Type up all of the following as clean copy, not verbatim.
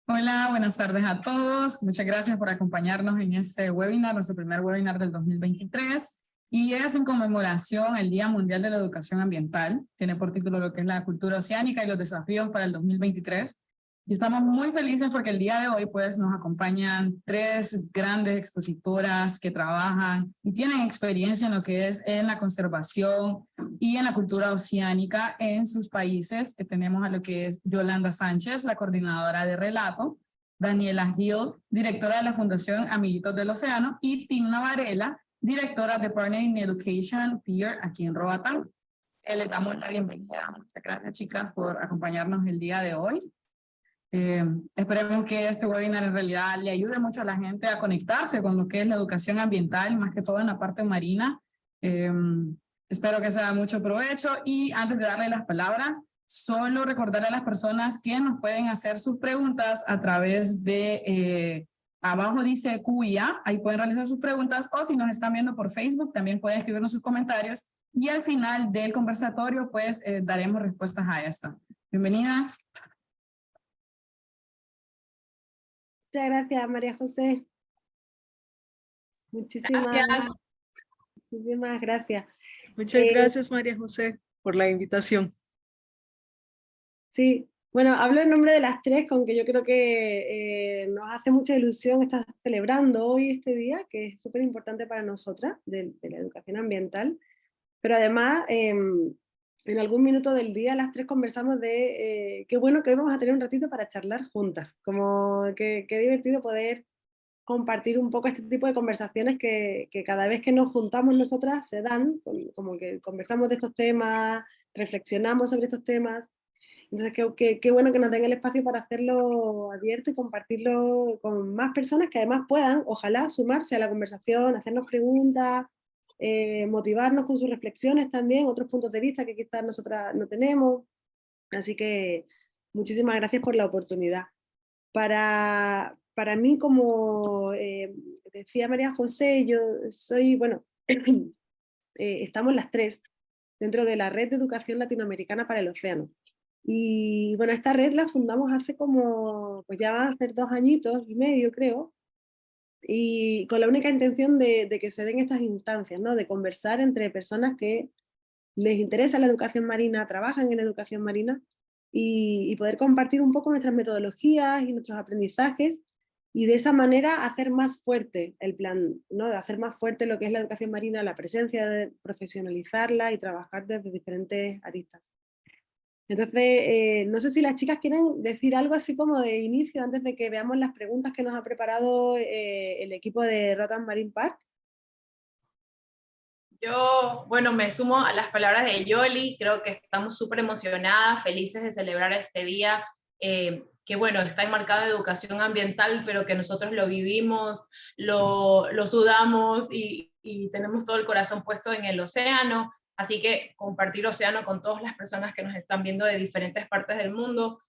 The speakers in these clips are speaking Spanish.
Hola, buenas tardes a todos. Muchas gracias por acompañarnos en este webinar, nuestro primer webinar del 2023. Y es en conmemoración al Día Mundial de la Educación Ambiental. Tiene por título lo que es la cultura oceánica y los desafíos para el 2023. Y estamos muy felices porque el día de hoy pues nos acompañan tres grandes expositoras que trabajan y tienen experiencia en lo que es en la conservación y en la cultura oceánica en sus países. Tenemos a lo que es Yolanda Sánchez, la coordinadora de Relato, Daniela Hill, directora de la Fundación Amiguitos del Océano, y Timna Varela, directora de Partner in Education Peer aquí en Roatán. Les damos la bienvenida. Muchas gracias, chicas, por acompañarnos el día de hoy. Esperemos que este webinar en realidad le ayude mucho a la gente a conectarse con lo que es la educación ambiental, más que todo en la parte marina. Espero que sea de mucho provecho y antes de darle las palabras, solo recordar a las personas que nos pueden hacer sus preguntas a través de, abajo dice QIA, ahí pueden realizar sus preguntas o si nos están viendo por Facebook también pueden escribirnos sus comentarios y al final del conversatorio pues daremos respuestas a esto. Bienvenidas. Muchas gracias, María José. Muchísimas gracias. Muchas gracias, María José, por la invitación. Sí, bueno, hablo en nombre de las tres, con que yo creo que nos hace mucha ilusión estar celebrando hoy este día, que es súper importante para nosotras, de la educación ambiental, pero además en algún minuto del día las tres conversamos de qué bueno que hoy vamos a tener un ratito para charlar juntas, como qué divertido poder compartir un poco este tipo de conversaciones que cada vez que nos juntamos nosotras se dan, como que conversamos de estos temas, reflexionamos sobre estos temas. Entonces, qué bueno que nos den el espacio para hacerlo abierto y compartirlo con más personas que además puedan, ojalá, sumarse a la conversación, hacernos preguntas, motivarnos con sus reflexiones también, otros puntos de vista que quizás nosotras no tenemos. Así que muchísimas gracias por la oportunidad. Para mí, como decía María José, yo soy, bueno, estamos las tres dentro de la Red de Educación Latinoamericana para el Océano. Y bueno, esta red la fundamos hace como, pues ya va a hacer 2 añitos y medio, creo, y con la única intención de que se den estas instancias, ¿no? De conversar entre personas que les interesa la educación marina, trabajan en educación marina, y poder compartir un poco nuestras metodologías y nuestros aprendizajes, y de esa manera hacer más fuerte el plan, ¿no? De hacer más fuerte lo que es la educación marina, la presencia, de profesionalizarla y trabajar desde diferentes aristas. Entonces, no sé si las chicas quieren decir algo así como de inicio, antes de que veamos las preguntas que nos ha preparado el equipo de Roatán Marine Park. Yo, bueno, me sumo a las palabras de Yoli, creo que estamos súper emocionadas, felices de celebrar este día, que bueno, está enmarcado en educación ambiental, pero que nosotros lo vivimos, lo sudamos y tenemos todo el corazón puesto en el océano, así que compartir océano con todas las personas que nos están viendo de diferentes partes del mundo,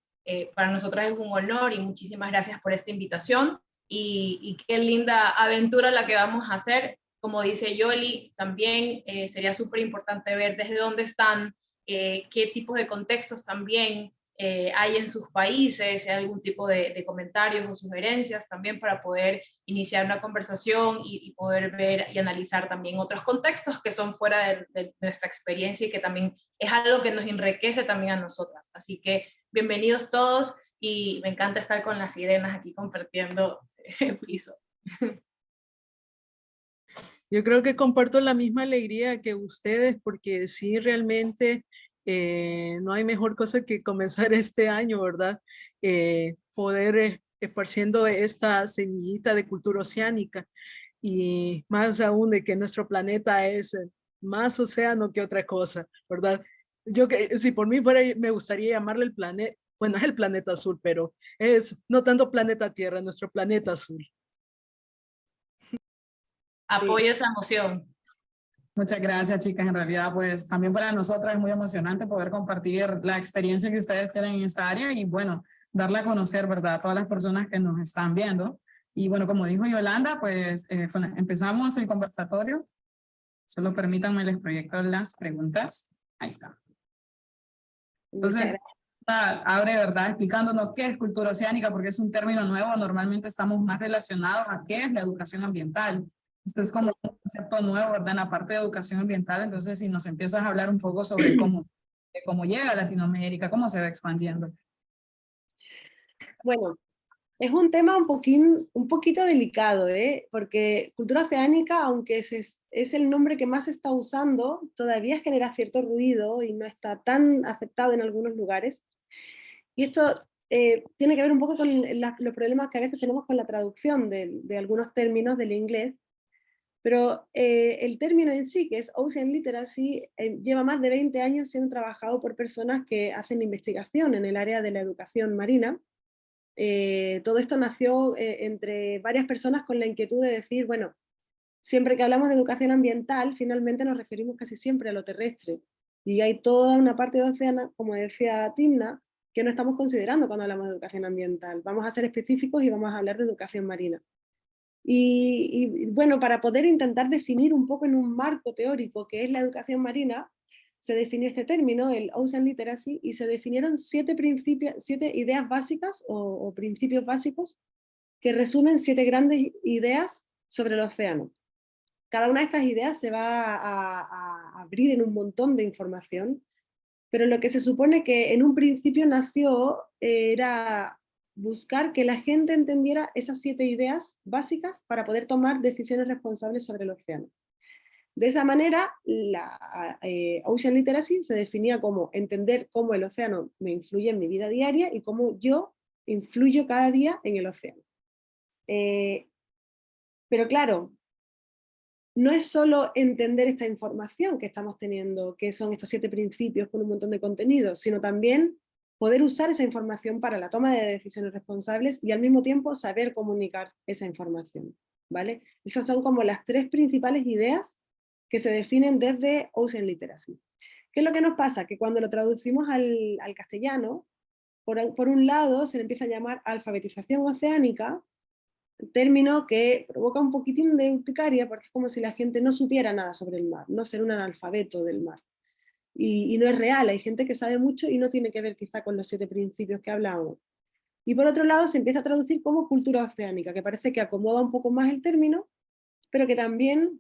para nosotras es un honor y muchísimas gracias por esta invitación y qué linda aventura la que vamos a hacer. Como dice Yoli, también sería súper importante ver desde dónde están, qué tipos de contextos también hay en sus países, si hay algún tipo de comentarios o sugerencias también para poder iniciar una conversación y poder ver y analizar también otros contextos que son fuera de nuestra experiencia y que también es algo que nos enriquece también a nosotras. Así que bienvenidos todos y me encanta estar con las sirenas aquí compartiendo el piso. Yo creo que comparto la misma alegría que ustedes, porque sí, realmente no hay mejor cosa que comenzar este año, ¿verdad? Poder esparciendo esta semillita de cultura oceánica y más aún de que nuestro planeta es más océano que otra cosa, ¿verdad? Yo que si por mí fuera, me gustaría llamarle el planeta, bueno, es el planeta azul, pero es no tanto planeta Tierra, nuestro planeta azul. Apoyo esa emoción. Muchas gracias, chicas. En realidad, pues también para nosotras es muy emocionante poder compartir la experiencia que ustedes tienen en esta área y bueno, darla a conocer, ¿verdad? A todas las personas que nos están viendo. Y bueno, como dijo Yolanda, pues empezamos el conversatorio. Solo permítanme les proyecto las preguntas. Ahí está. Entonces, abre, ¿verdad? Explicándonos qué es cultura oceánica, porque es un término nuevo. Normalmente estamos más relacionados a qué es la educación ambiental. Esto es como un concepto nuevo, ¿verdad? En la parte de educación ambiental. Entonces, si nos empiezas a hablar un poco sobre cómo llega a Latinoamérica, cómo se va expandiendo. Bueno, es un tema un poquito delicado, ¿eh? Porque cultura oceánica, aunque es el nombre que más se está usando, todavía genera cierto ruido y no está tan aceptado en algunos lugares. Y esto tiene que ver un poco con los problemas que a veces tenemos con la traducción de algunos términos del inglés, pero el término en sí, que es Ocean Literacy, lleva más de 20 años siendo trabajado por personas que hacen investigación en el área de la educación marina. Todo esto nació entre varias personas con la inquietud de decir, bueno, siempre que hablamos de educación ambiental, finalmente nos referimos casi siempre a lo terrestre. Y hay toda una parte de océano, como decía Timna, que no estamos considerando cuando hablamos de educación ambiental. Vamos a ser específicos y vamos a hablar de educación marina. Y bueno, para poder intentar definir un poco en un marco teórico qué es la educación marina, se definió este término, el Ocean Literacy, y se definieron 7 ideas básicas o principios básicos que resumen 7 grandes ideas sobre el océano. Cada una de estas ideas se va a abrir en un montón de información, pero lo que se supone que en un principio nació era buscar que la gente entendiera esas 7 ideas básicas para poder tomar decisiones responsables sobre el océano. De esa manera, la Ocean Literacy se definía como entender cómo el océano me influye en mi vida diaria y cómo yo influyo cada día en el océano. Pero claro, no es solo entender esta información que estamos teniendo, que son estos 7 principios con un montón de contenidos, sino también poder usar esa información para la toma de decisiones responsables y al mismo tiempo saber comunicar esa información, ¿vale? Esas son como las 3 principales ideas que se definen desde Ocean Literacy. ¿Qué es lo que nos pasa? Que cuando lo traducimos al castellano, por un lado se le empieza a llamar alfabetización oceánica, término que provoca un poquitín de urticaria porque es como si la gente no supiera nada sobre el mar, no ser un analfabeto del mar. Y no es real, hay gente que sabe mucho y no tiene que ver quizá con los 7 principios que hablamos. Y por otro lado se empieza a traducir como cultura oceánica, que parece que acomoda un poco más el término, pero que también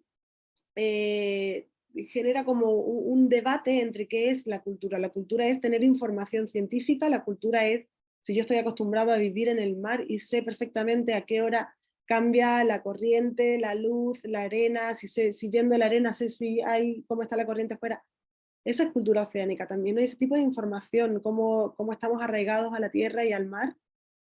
genera como un debate entre qué es la cultura. La cultura es tener información científica, la cultura es si yo estoy acostumbrado a vivir en el mar y sé perfectamente a qué hora cambia la corriente, la luz, la arena, si viendo la arena sé si hay, cómo está la corriente afuera. Eso es cultura oceánica también, ¿no? Ese tipo de información, cómo estamos arraigados a la tierra y al mar,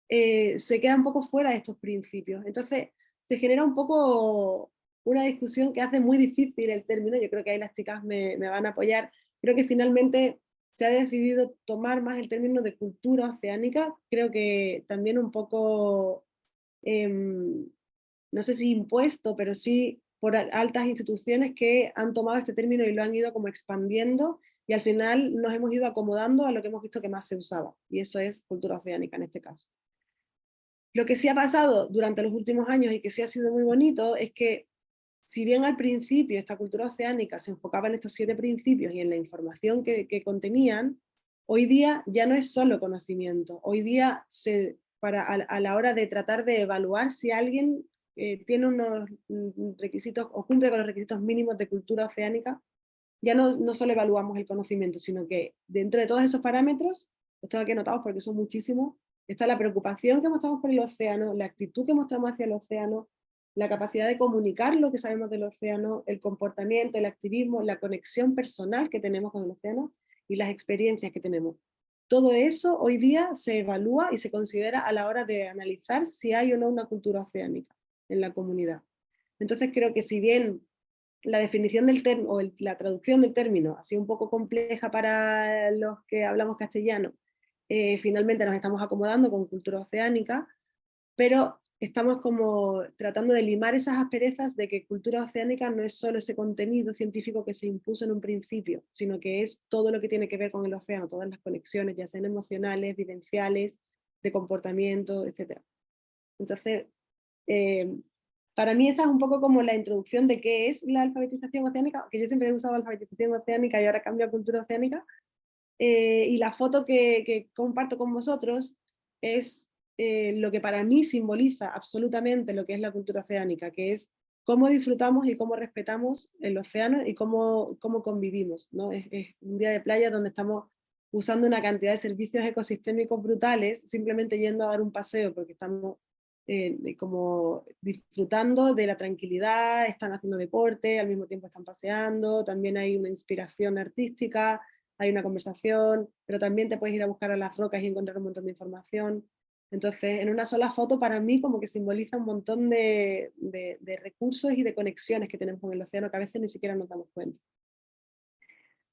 se queda un poco fuera de estos principios. Entonces se genera un poco una discusión que hace muy difícil el término, yo creo que ahí las chicas me van a apoyar, creo que finalmente se ha decidido tomar más el término de cultura oceánica, creo que también un poco, no sé si impuesto, pero sí por altas instituciones que han tomado este término y lo han ido como expandiendo y al final nos hemos ido acomodando a lo que hemos visto que más se usaba, y eso es cultura oceánica en este caso. Lo que sí ha pasado durante los últimos años y que sí ha sido muy bonito es que si bien al principio esta cultura oceánica se enfocaba en estos 7 principios y en la información que contenían, hoy día ya no es solo conocimiento. Hoy día a la hora de tratar de evaluar si alguien tiene unos requisitos o cumple con los requisitos mínimos de cultura oceánica, ya no solo evaluamos el conocimiento, sino que dentro de todos esos parámetros, los tengo aquí anotados porque son muchísimos, está la preocupación que mostramos por el océano, la actitud que mostramos hacia el océano, la capacidad de comunicar lo que sabemos del océano, el comportamiento, el activismo, la conexión personal que tenemos con el océano y las experiencias que tenemos. Todo eso hoy día se evalúa y se considera a la hora de analizar si hay o no una cultura oceánica en la comunidad. Entonces creo que si bien la definición del término o la traducción del término ha sido un poco compleja para los que hablamos castellano, finalmente nos estamos acomodando con cultura oceánica, pero estamos como tratando de limar esas asperezas de que cultura oceánica no es solo ese contenido científico que se impuso en un principio, sino que es todo lo que tiene que ver con el océano, todas las conexiones, ya sean emocionales, vivenciales, de comportamiento, etc. Entonces, para mí esa es un poco como la introducción de qué es la alfabetización oceánica, que yo siempre he usado alfabetización oceánica y ahora cambio a cultura oceánica, Y la foto que comparto con vosotros es lo que para mí simboliza absolutamente lo que es la cultura oceánica, que es cómo disfrutamos y cómo respetamos el océano y cómo convivimos, ¿no? Es un día de playa donde estamos usando una cantidad de servicios ecosistémicos brutales, simplemente yendo a dar un paseo, porque estamos como disfrutando de la tranquilidad, están haciendo deporte, al mismo tiempo están paseando, también hay una inspiración artística, hay una conversación, pero también te puedes ir a buscar a las rocas y encontrar un montón de información. Entonces, en una sola foto para mí como que simboliza un montón de recursos y de conexiones que tenemos con el océano que a veces ni siquiera nos damos cuenta.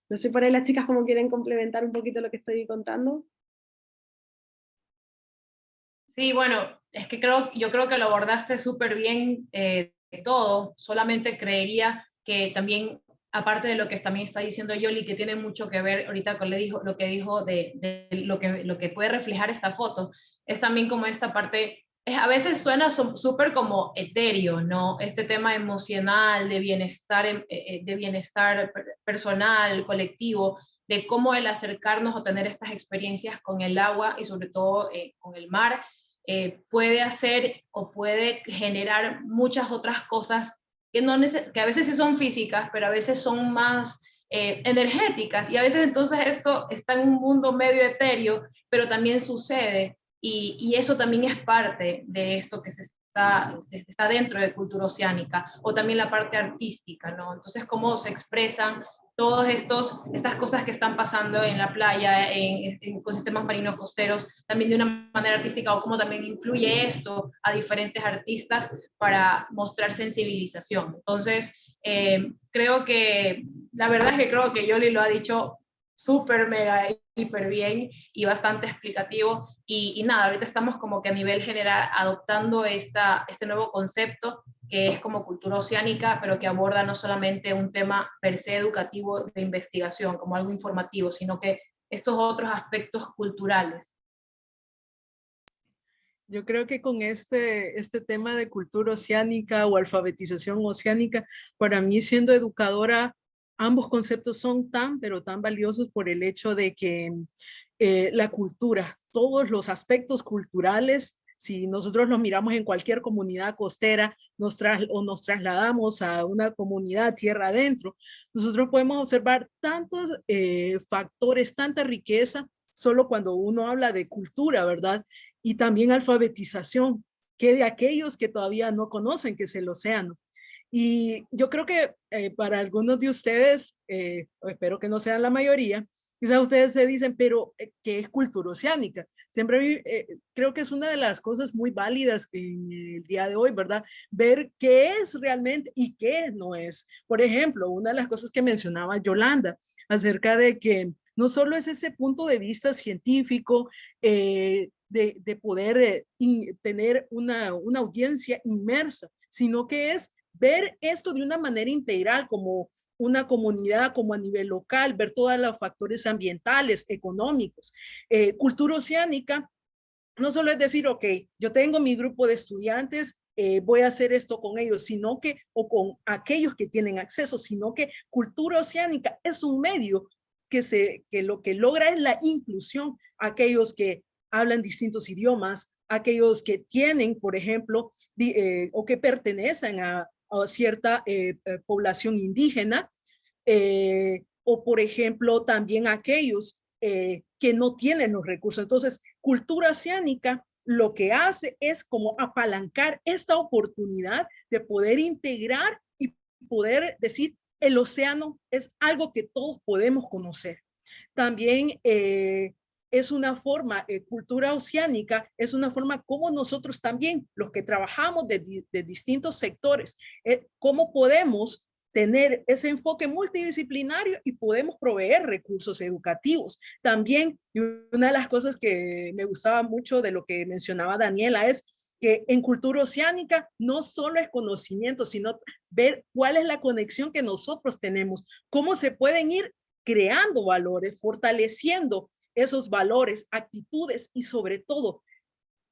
No sé por ahí las chicas cómo quieren complementar un poquito lo que estoy contando. Sí, bueno, es que yo creo que lo abordaste súper bien todo. Solamente creería que también, aparte de lo que también está diciendo Yoli, que tiene mucho que ver ahorita con lo que dijo de lo que puede reflejar esta foto, es también como esta parte, a veces suena súper como etéreo, ¿no? Este tema emocional, de bienestar personal, colectivo, de cómo el acercarnos o tener estas experiencias con el agua y sobre todo con el mar, puede hacer o puede generar muchas otras cosas que a veces sí son físicas, pero a veces son más energéticas, y a veces entonces esto está en un mundo medio etéreo, pero también sucede, y eso también es parte de esto que se está dentro de cultura oceánica, o también la parte artística, ¿no? Entonces, cómo se expresan todas estas cosas que están pasando en la playa, en ecosistemas marinos costeros, también de una manera artística, o cómo también influye esto a diferentes artistas para mostrar sensibilización. Entonces, creo que, la verdad es que creo que Yoli lo ha dicho súper, mega, hiper bien y bastante explicativo. Y nada, ahorita estamos como que a nivel general adoptando este nuevo concepto que es como cultura oceánica, pero que aborda no solamente un tema per se educativo de investigación, como algo informativo, sino que estos otros aspectos culturales. Yo creo que con este tema de cultura oceánica o alfabetización oceánica, para mí siendo educadora, ambos conceptos son tan, pero tan valiosos por el hecho de que la cultura, todos los aspectos culturales, si nosotros nos miramos en cualquier comunidad costera nos trasladamos a una comunidad tierra adentro, nosotros podemos observar tantos factores, tanta riqueza, solo cuando uno habla de cultura, ¿verdad? Y también alfabetización, que de aquellos que todavía no conocen, que es el océano. Y yo creo que para algunos de ustedes, espero que no sean la mayoría, quizás ustedes se dicen, pero ¿qué es cultura oceánica? Siempre creo que es una de las cosas muy válidas en el día de hoy, ¿verdad? Ver qué es realmente y qué no es. Por ejemplo, una de las cosas que mencionaba Yolanda acerca de que no solo es ese punto de vista científico, de poder tener una audiencia inmersa, sino que es ver esto de una manera integral, como una comunidad, como a nivel local, ver todos los factores ambientales, económicos. Cultura oceánica no solo es decir, ok, yo tengo mi grupo de estudiantes, voy a hacer esto con ellos, sino que, o con aquellos que tienen acceso, sino que cultura oceánica es un medio que lo que logra es la inclusión, aquellos que hablan distintos idiomas, aquellos que tienen, por ejemplo, o que pertenecen a cierta población indígena, o por ejemplo, también aquellos que no tienen los recursos. Entonces, cultura oceánica lo que hace es como apalancar esta oportunidad de poder integrar y poder decir, el océano es algo que todos podemos conocer. También es una forma, cultura oceánica, es una forma como nosotros también, los que trabajamos de distintos sectores, cómo podemos tener ese enfoque multidisciplinario y podemos proveer recursos educativos. También, una de las cosas que me gustaba mucho de lo que mencionaba Daniela es que en cultura oceánica no solo es conocimiento, sino ver cuál es la conexión que nosotros tenemos, cómo se pueden ir creando valores, fortaleciendo esos valores, actitudes y sobre todo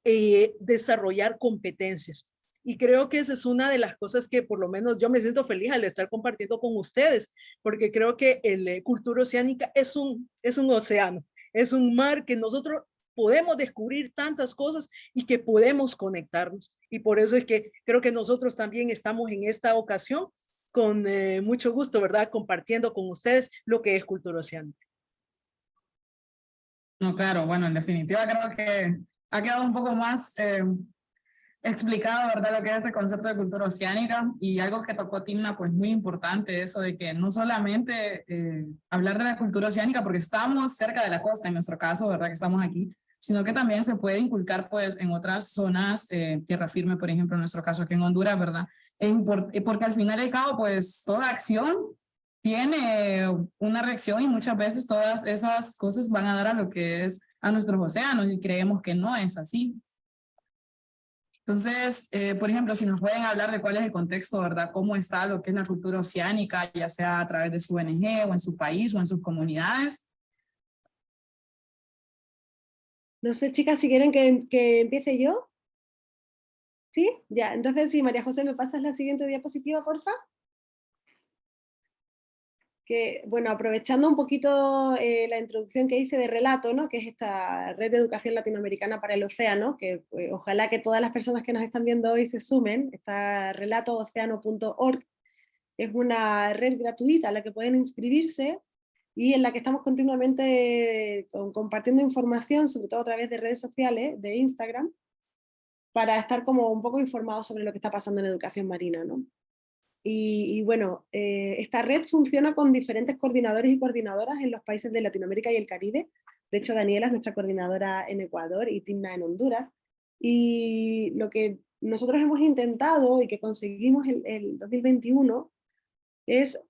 desarrollar competencias. Y creo que esa es una de las cosas que por lo menos yo me siento feliz al estar compartiendo con ustedes, porque creo que el cultura oceánica es un océano, es un mar que nosotros podemos descubrir tantas cosas y que podemos conectarnos. Y por eso es que creo que nosotros también estamos en esta ocasión con mucho gusto, ¿verdad? Compartiendo con ustedes lo que es cultura oceánica. No, claro, bueno, en definitiva creo que ha quedado un poco más explicado, ¿verdad?, lo que es este concepto de cultura oceánica, y algo que tocó Timna, pues muy importante, eso de que no solamente hablar de la cultura oceánica porque estamos cerca de la costa, en nuestro caso, ¿verdad?, que estamos aquí, sino que también se puede inculcar pues en otras zonas, tierra firme, por ejemplo, en nuestro caso aquí en Honduras, ¿verdad? Porque al final y al cabo, pues toda acción tiene una reacción y muchas veces todas esas cosas van a dar a lo que es a nuestros océanos y creemos que no es así. Entonces, por ejemplo, si nos pueden hablar de cuál es el contexto, ¿verdad? Cómo está lo que es la cultura oceánica, ya sea a través de su ONG o en su país o en sus comunidades. No sé, chicas, si quieren que empiece yo. ¿Sí? Ya, entonces sí, María José, ¿me pasas la siguiente diapositiva, porfa? Que, bueno, aprovechando un poquito la introducción que hice de Relato, ¿no?, que es esta red de educación latinoamericana para el océano, que ojalá que todas las personas que nos están viendo hoy se sumen, está relatooceano.org, es una red gratuita a la que pueden inscribirse y en la que estamos continuamente compartiendo información, sobre todo a través de redes sociales, de Instagram, para estar como un poco informados sobre lo que está pasando en educación marina, ¿no? Y bueno, esta red funciona con diferentes coordinadores y coordinadoras en los países de Latinoamérica y el Caribe. De hecho, Daniela es nuestra coordinadora en Ecuador y Timna en Honduras. Y lo que nosotros hemos intentado y que conseguimos el 2021 es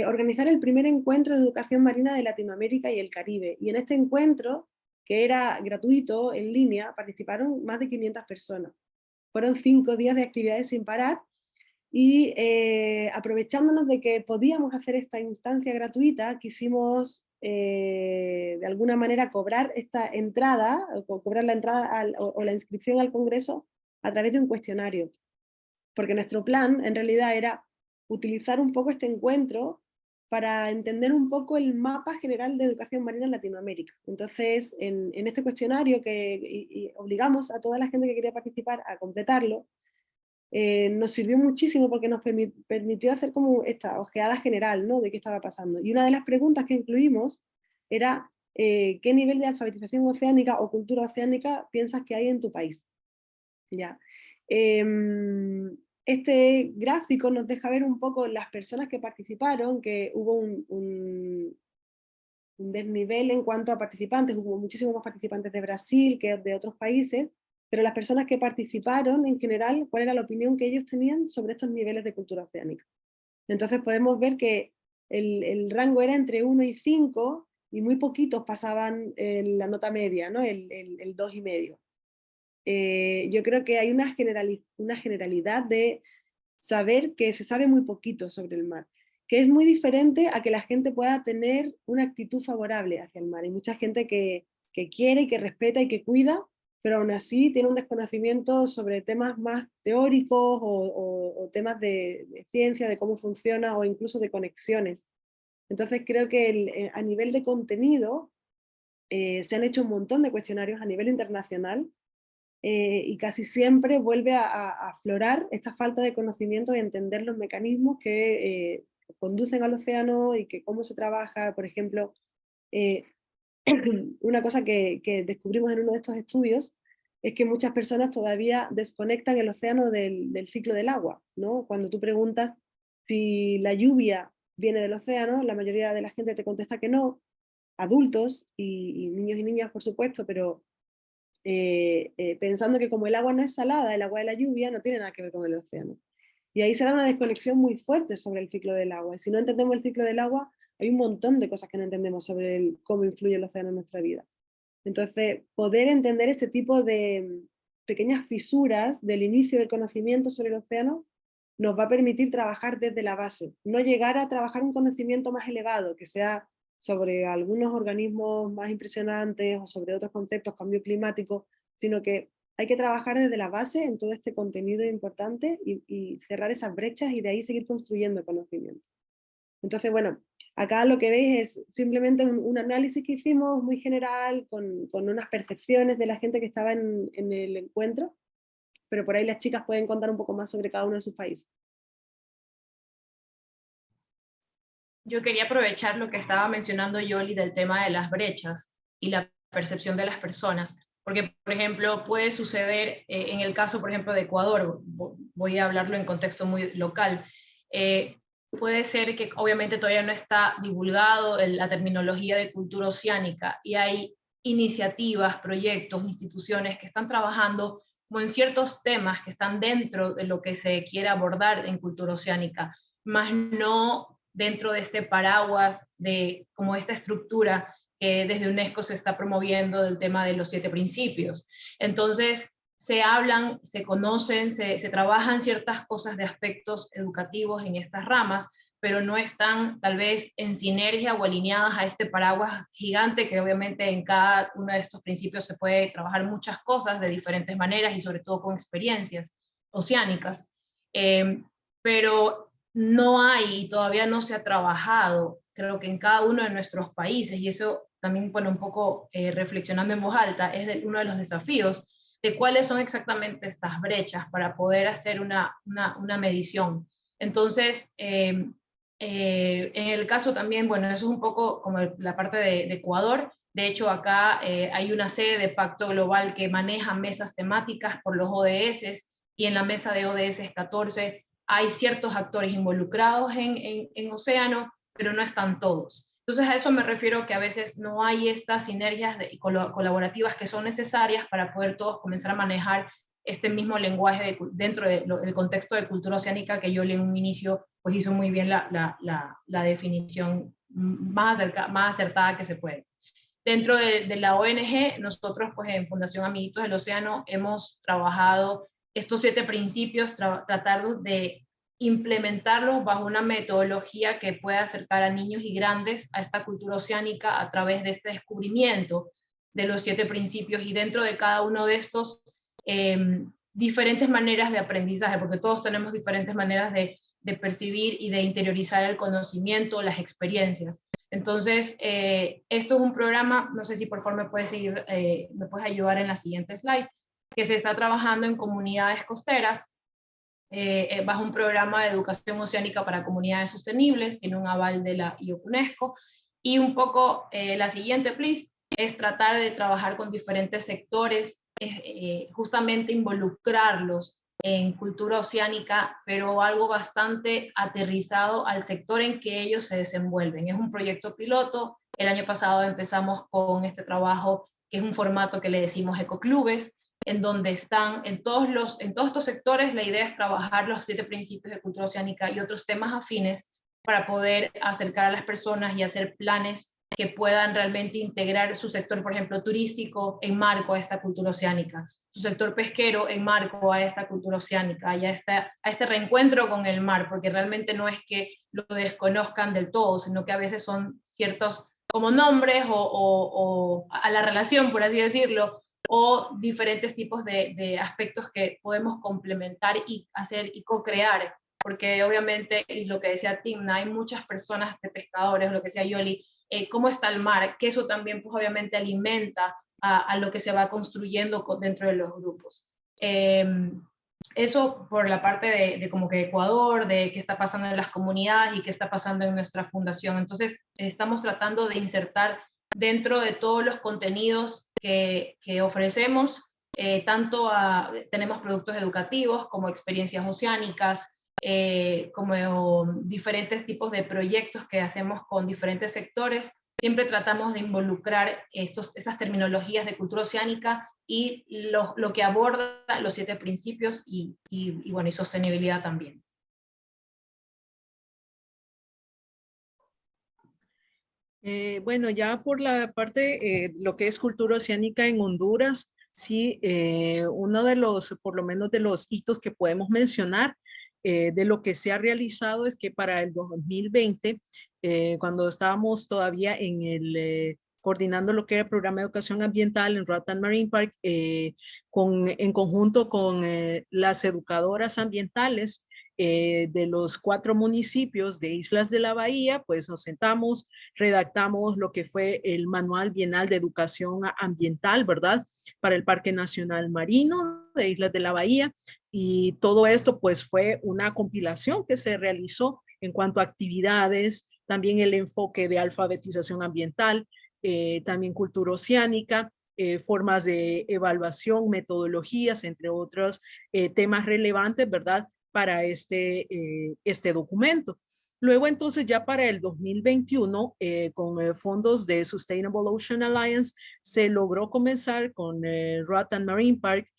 organizar el primer encuentro de educación marina de Latinoamérica y el Caribe. Y en este encuentro, que era gratuito, en línea, participaron más de 500 personas. Fueron 5 días de actividades sin parar y aprovechándonos de que podíamos hacer esta instancia gratuita, quisimos de alguna manera cobrar esta entrada, o cobrar la entrada o la inscripción al Congreso a través de un cuestionario. Porque nuestro plan en realidad era utilizar un poco este encuentro para entender un poco el mapa general de educación marina en Latinoamérica. Entonces, en este cuestionario que obligamos a toda la gente que quería participar a completarlo, nos sirvió muchísimo porque nos permitió hacer como esta ojeada general, ¿no?, de qué estaba pasando. Y una de las preguntas que incluimos era ¿qué nivel de alfabetización oceánica o cultura oceánica piensas que hay en tu país? ¿Ya? Este gráfico nos deja ver un poco las personas que participaron, que hubo un desnivel en cuanto a participantes, hubo muchísimos más participantes de Brasil que de otros países, pero las personas que participaron en general, ¿cuál era la opinión que ellos tenían sobre estos niveles de cultura oceánica? Entonces podemos ver que el rango era entre 1 y 5 y muy poquitos pasaban la nota media, ¿no?, el 2,5. Yo creo que hay una generalidad de saber que se sabe muy poquito sobre el mar, que es muy diferente a que la gente pueda tener una actitud favorable hacia el mar. Hay mucha gente que quiere y que respeta y que cuida, pero aún así tiene un desconocimiento sobre temas más teóricos o temas de ciencia, de cómo funciona o incluso de conexiones. Entonces creo que a nivel de contenido se han hecho un montón de cuestionarios a nivel internacional y casi siempre vuelve a aflorar esta falta de conocimiento y entender los mecanismos que conducen al océano y que cómo se trabaja. Por ejemplo, eh, una cosa que descubrimos en uno de estos estudios es que muchas personas todavía desconectan el océano del ciclo del agua, ¿no? Cuando tú preguntas si la lluvia viene del océano, la mayoría de la gente te contesta que no, adultos y niños y niñas por supuesto, pero pensando que como el agua no es salada, el agua de la lluvia no tiene nada que ver con el océano. Y ahí se da una desconexión muy fuerte sobre el ciclo del agua. Y si no entendemos el ciclo del agua, hay un montón de cosas que no entendemos sobre cómo influye el océano en nuestra vida. Entonces, poder entender ese tipo de pequeñas fisuras del inicio del conocimiento sobre el océano nos va a permitir trabajar desde la base, no llegar a trabajar un conocimiento más elevado, que sea sobre algunos organismos más impresionantes o sobre otros conceptos, cambio climático, sino que hay que trabajar desde la base en todo este contenido importante y cerrar esas brechas y de ahí seguir construyendo conocimiento. Entonces, bueno, acá lo que veis es simplemente un análisis que hicimos muy general con unas percepciones de la gente que estaba en el encuentro, pero por ahí las chicas pueden contar un poco más sobre cada uno de sus países. Yo quería aprovechar lo que estaba mencionando Yoli del tema de las brechas y la percepción de las personas, porque, por ejemplo, puede suceder en el caso, por ejemplo, de Ecuador, voy a hablarlo en contexto muy local, puede ser que obviamente todavía no está divulgado la terminología de cultura oceánica y hay iniciativas, proyectos, instituciones que están trabajando como en ciertos temas que están dentro de lo que se quiere abordar en cultura oceánica, más no dentro de este paraguas de como esta estructura que desde UNESCO se está promoviendo del tema de los 7 principios. Entonces, se hablan, se conocen, se trabajan ciertas cosas de aspectos educativos en estas ramas, pero no están tal vez en sinergia o alineadas a este paraguas gigante que obviamente en cada uno de estos principios se puede trabajar muchas cosas de diferentes maneras y sobre todo con experiencias oceánicas. Pero no hay y todavía no se ha trabajado, creo que en cada uno de nuestros países, y eso también, bueno, un poco reflexionando en voz alta, es uno de los desafíos de cuáles son exactamente estas brechas para poder hacer una medición. Entonces, en el caso también, bueno, eso es un poco como la parte de Ecuador. De hecho, acá hay una sede de Pacto Global que maneja mesas temáticas por los ODS, y en la mesa de ODS 14 hay ciertos actores involucrados en océano, pero no están todos. Entonces a eso me refiero, que a veces no hay estas sinergias colaborativas que son necesarias para poder todos comenzar a manejar este mismo lenguaje dentro del contexto de cultura oceánica, que yo en un inicio pues hizo muy bien la definición más acertada que se puede. Dentro de la ONG, nosotros pues en Fundación Amiguitos del Océano hemos trabajado estos 7 principios, tratar de implementarlos bajo una metodología que pueda acercar a niños y grandes a esta cultura oceánica a través de este descubrimiento de los 7 principios, y dentro de cada uno de estos diferentes maneras de aprendizaje, porque todos tenemos diferentes maneras de percibir y de interiorizar el conocimiento, las experiencias. Entonces, esto es un programa, no sé si por favor me puedes ayudar en la siguiente slide, que se está trabajando en comunidades costeras, bajo un programa de educación oceánica para comunidades sostenibles, tiene un aval de la UNESCO, y un poco la siguiente, please, es tratar de trabajar con diferentes sectores, justamente involucrarlos en cultura oceánica, pero algo bastante aterrizado al sector en que ellos se desenvuelven. Es un proyecto piloto. El año pasado empezamos con este trabajo, que es un formato que le decimos ecoclubes, en donde están en todos estos sectores. La idea es trabajar los 7 principios de cultura oceánica y otros temas afines para poder acercar a las personas y hacer planes que puedan realmente integrar su sector, por ejemplo, turístico, en marco a esta cultura oceánica, su sector pesquero en marco a esta cultura oceánica, y a este reencuentro con el mar, porque realmente no es que lo desconozcan del todo, sino que a veces son ciertos como nombres o a la relación, por así decirlo, o diferentes tipos de aspectos que podemos complementar y hacer y co-crear, porque obviamente, y lo que decía Timna, hay muchas personas de pescadores, lo que decía Yoli, cómo está el mar, que eso también pues obviamente alimenta a lo que se va construyendo dentro de los grupos. Eso por la parte de como que Ecuador, de qué está pasando en las comunidades y qué está pasando en nuestra fundación. Entonces, estamos tratando de insertar dentro de todos los contenidos que ofrecemos, tenemos productos educativos como experiencias oceánicas, como diferentes tipos de proyectos que hacemos con diferentes sectores. Siempre tratamos de involucrar estas terminologías de cultura oceánica y lo que aborda los 7 principios y sostenibilidad también. Bueno, ya por la parte, lo que es cultura oceánica en Honduras, sí, uno de los, por lo menos de los hitos que podemos mencionar, de lo que se ha realizado, es que para el 2020, cuando estábamos todavía en el coordinando lo que era el programa de educación ambiental en Roatán Marine Park, en conjunto con las educadoras ambientales de los 4 municipios de Islas de la Bahía, pues nos sentamos, redactamos lo que fue el Manual Bienal de Educación Ambiental, ¿verdad? Para el Parque Nacional Marino de Islas de la Bahía, y todo esto pues fue una compilación que se realizó en cuanto a actividades, también el enfoque de alfabetización ambiental, también cultura oceánica, formas de evaluación, metodologías, entre otros temas relevantes, ¿verdad? Para este documento. Luego entonces ya para el 2021, con fondos de Sustainable Ocean Alliance, se logró comenzar con Roatán Marine Park,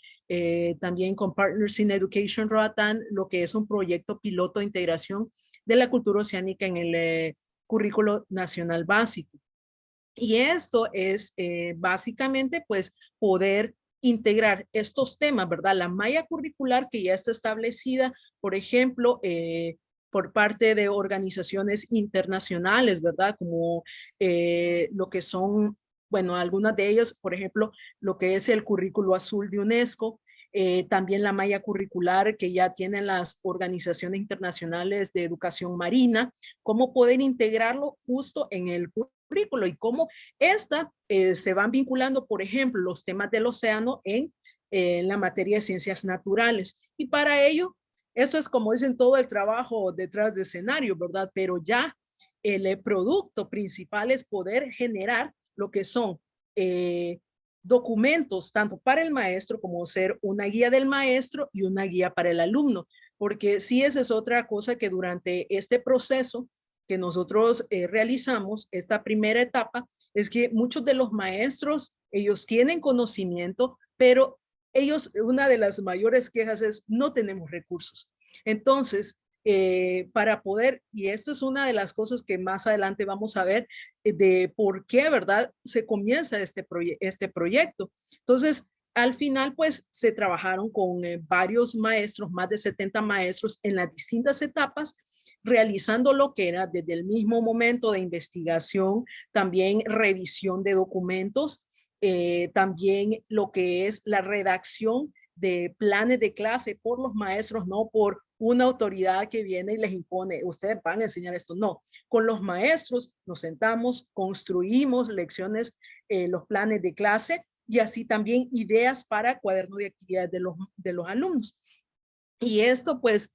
también con Partners in Education Roatán, lo que es un proyecto piloto de integración de la cultura oceánica en el currículo nacional básico. Y esto es básicamente pues poder integrar estos temas, ¿verdad? La malla curricular que ya está establecida, por ejemplo, por parte de organizaciones internacionales, ¿verdad? Como lo que son, bueno, algunas de ellas, por ejemplo, lo que es el currículo azul de UNESCO, también la malla curricular que ya tienen las organizaciones internacionales de educación marina, cómo poder integrarlo justo en el currículo y cómo se van vinculando, por ejemplo, los temas del océano en la materia de ciencias naturales. Y para ello, esto es como dicen todo el trabajo detrás de escenario, ¿verdad? Pero ya el producto principal es poder generar lo que son documentos tanto para el maestro como ser una guía del maestro y una guía para el alumno, porque sí, esa es otra cosa que durante este proceso que nosotros realizamos, esta primera etapa, es que muchos de los maestros, ellos tienen conocimiento, pero ellos, una de las mayores quejas es no tenemos recursos. Entonces, para poder, y esto es una de las cosas que más adelante vamos a ver, de por qué, ¿verdad? Se comienza este proyecto. Entonces, al final, pues, se trabajaron con varios maestros, más de 70 maestros en las distintas etapas, realizando lo que era desde el mismo momento de investigación, también revisión de documentos, también lo que es la redacción de planes de clase por los maestros, no por una autoridad que viene y les impone, ustedes van a enseñar esto, no. Con los maestros nos sentamos, construimos lecciones, los planes de clase y así también ideas para cuaderno de actividades de los alumnos. Y esto pues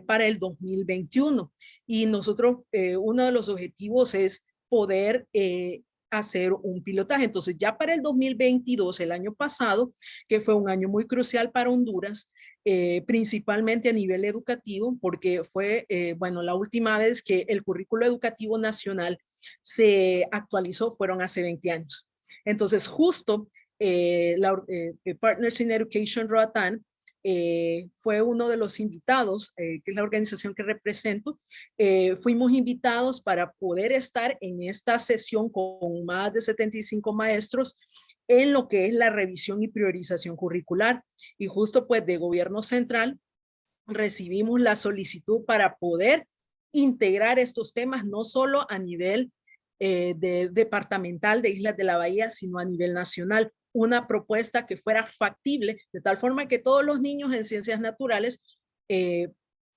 para el 2021. Y nosotros, uno de los objetivos es poder hacer un pilotaje. Entonces ya para el 2022, el año pasado, que fue un año muy crucial para Honduras, principalmente a nivel educativo, porque fue, bueno, la última vez que el currículo educativo nacional se actualizó fueron hace 20 años. Entonces justo Partners in Education Roatán fue uno de los invitados, que es la organización que represento. Fuimos invitados para poder estar en esta sesión con más de 75 maestros en lo que es la revisión y priorización curricular. Y justo pues de gobierno central recibimos la solicitud para poder integrar estos temas no solo a nivel departamental de Islas de la Bahía, sino a nivel nacional. Una propuesta que fuera factible, de tal forma que todos los niños en ciencias naturales,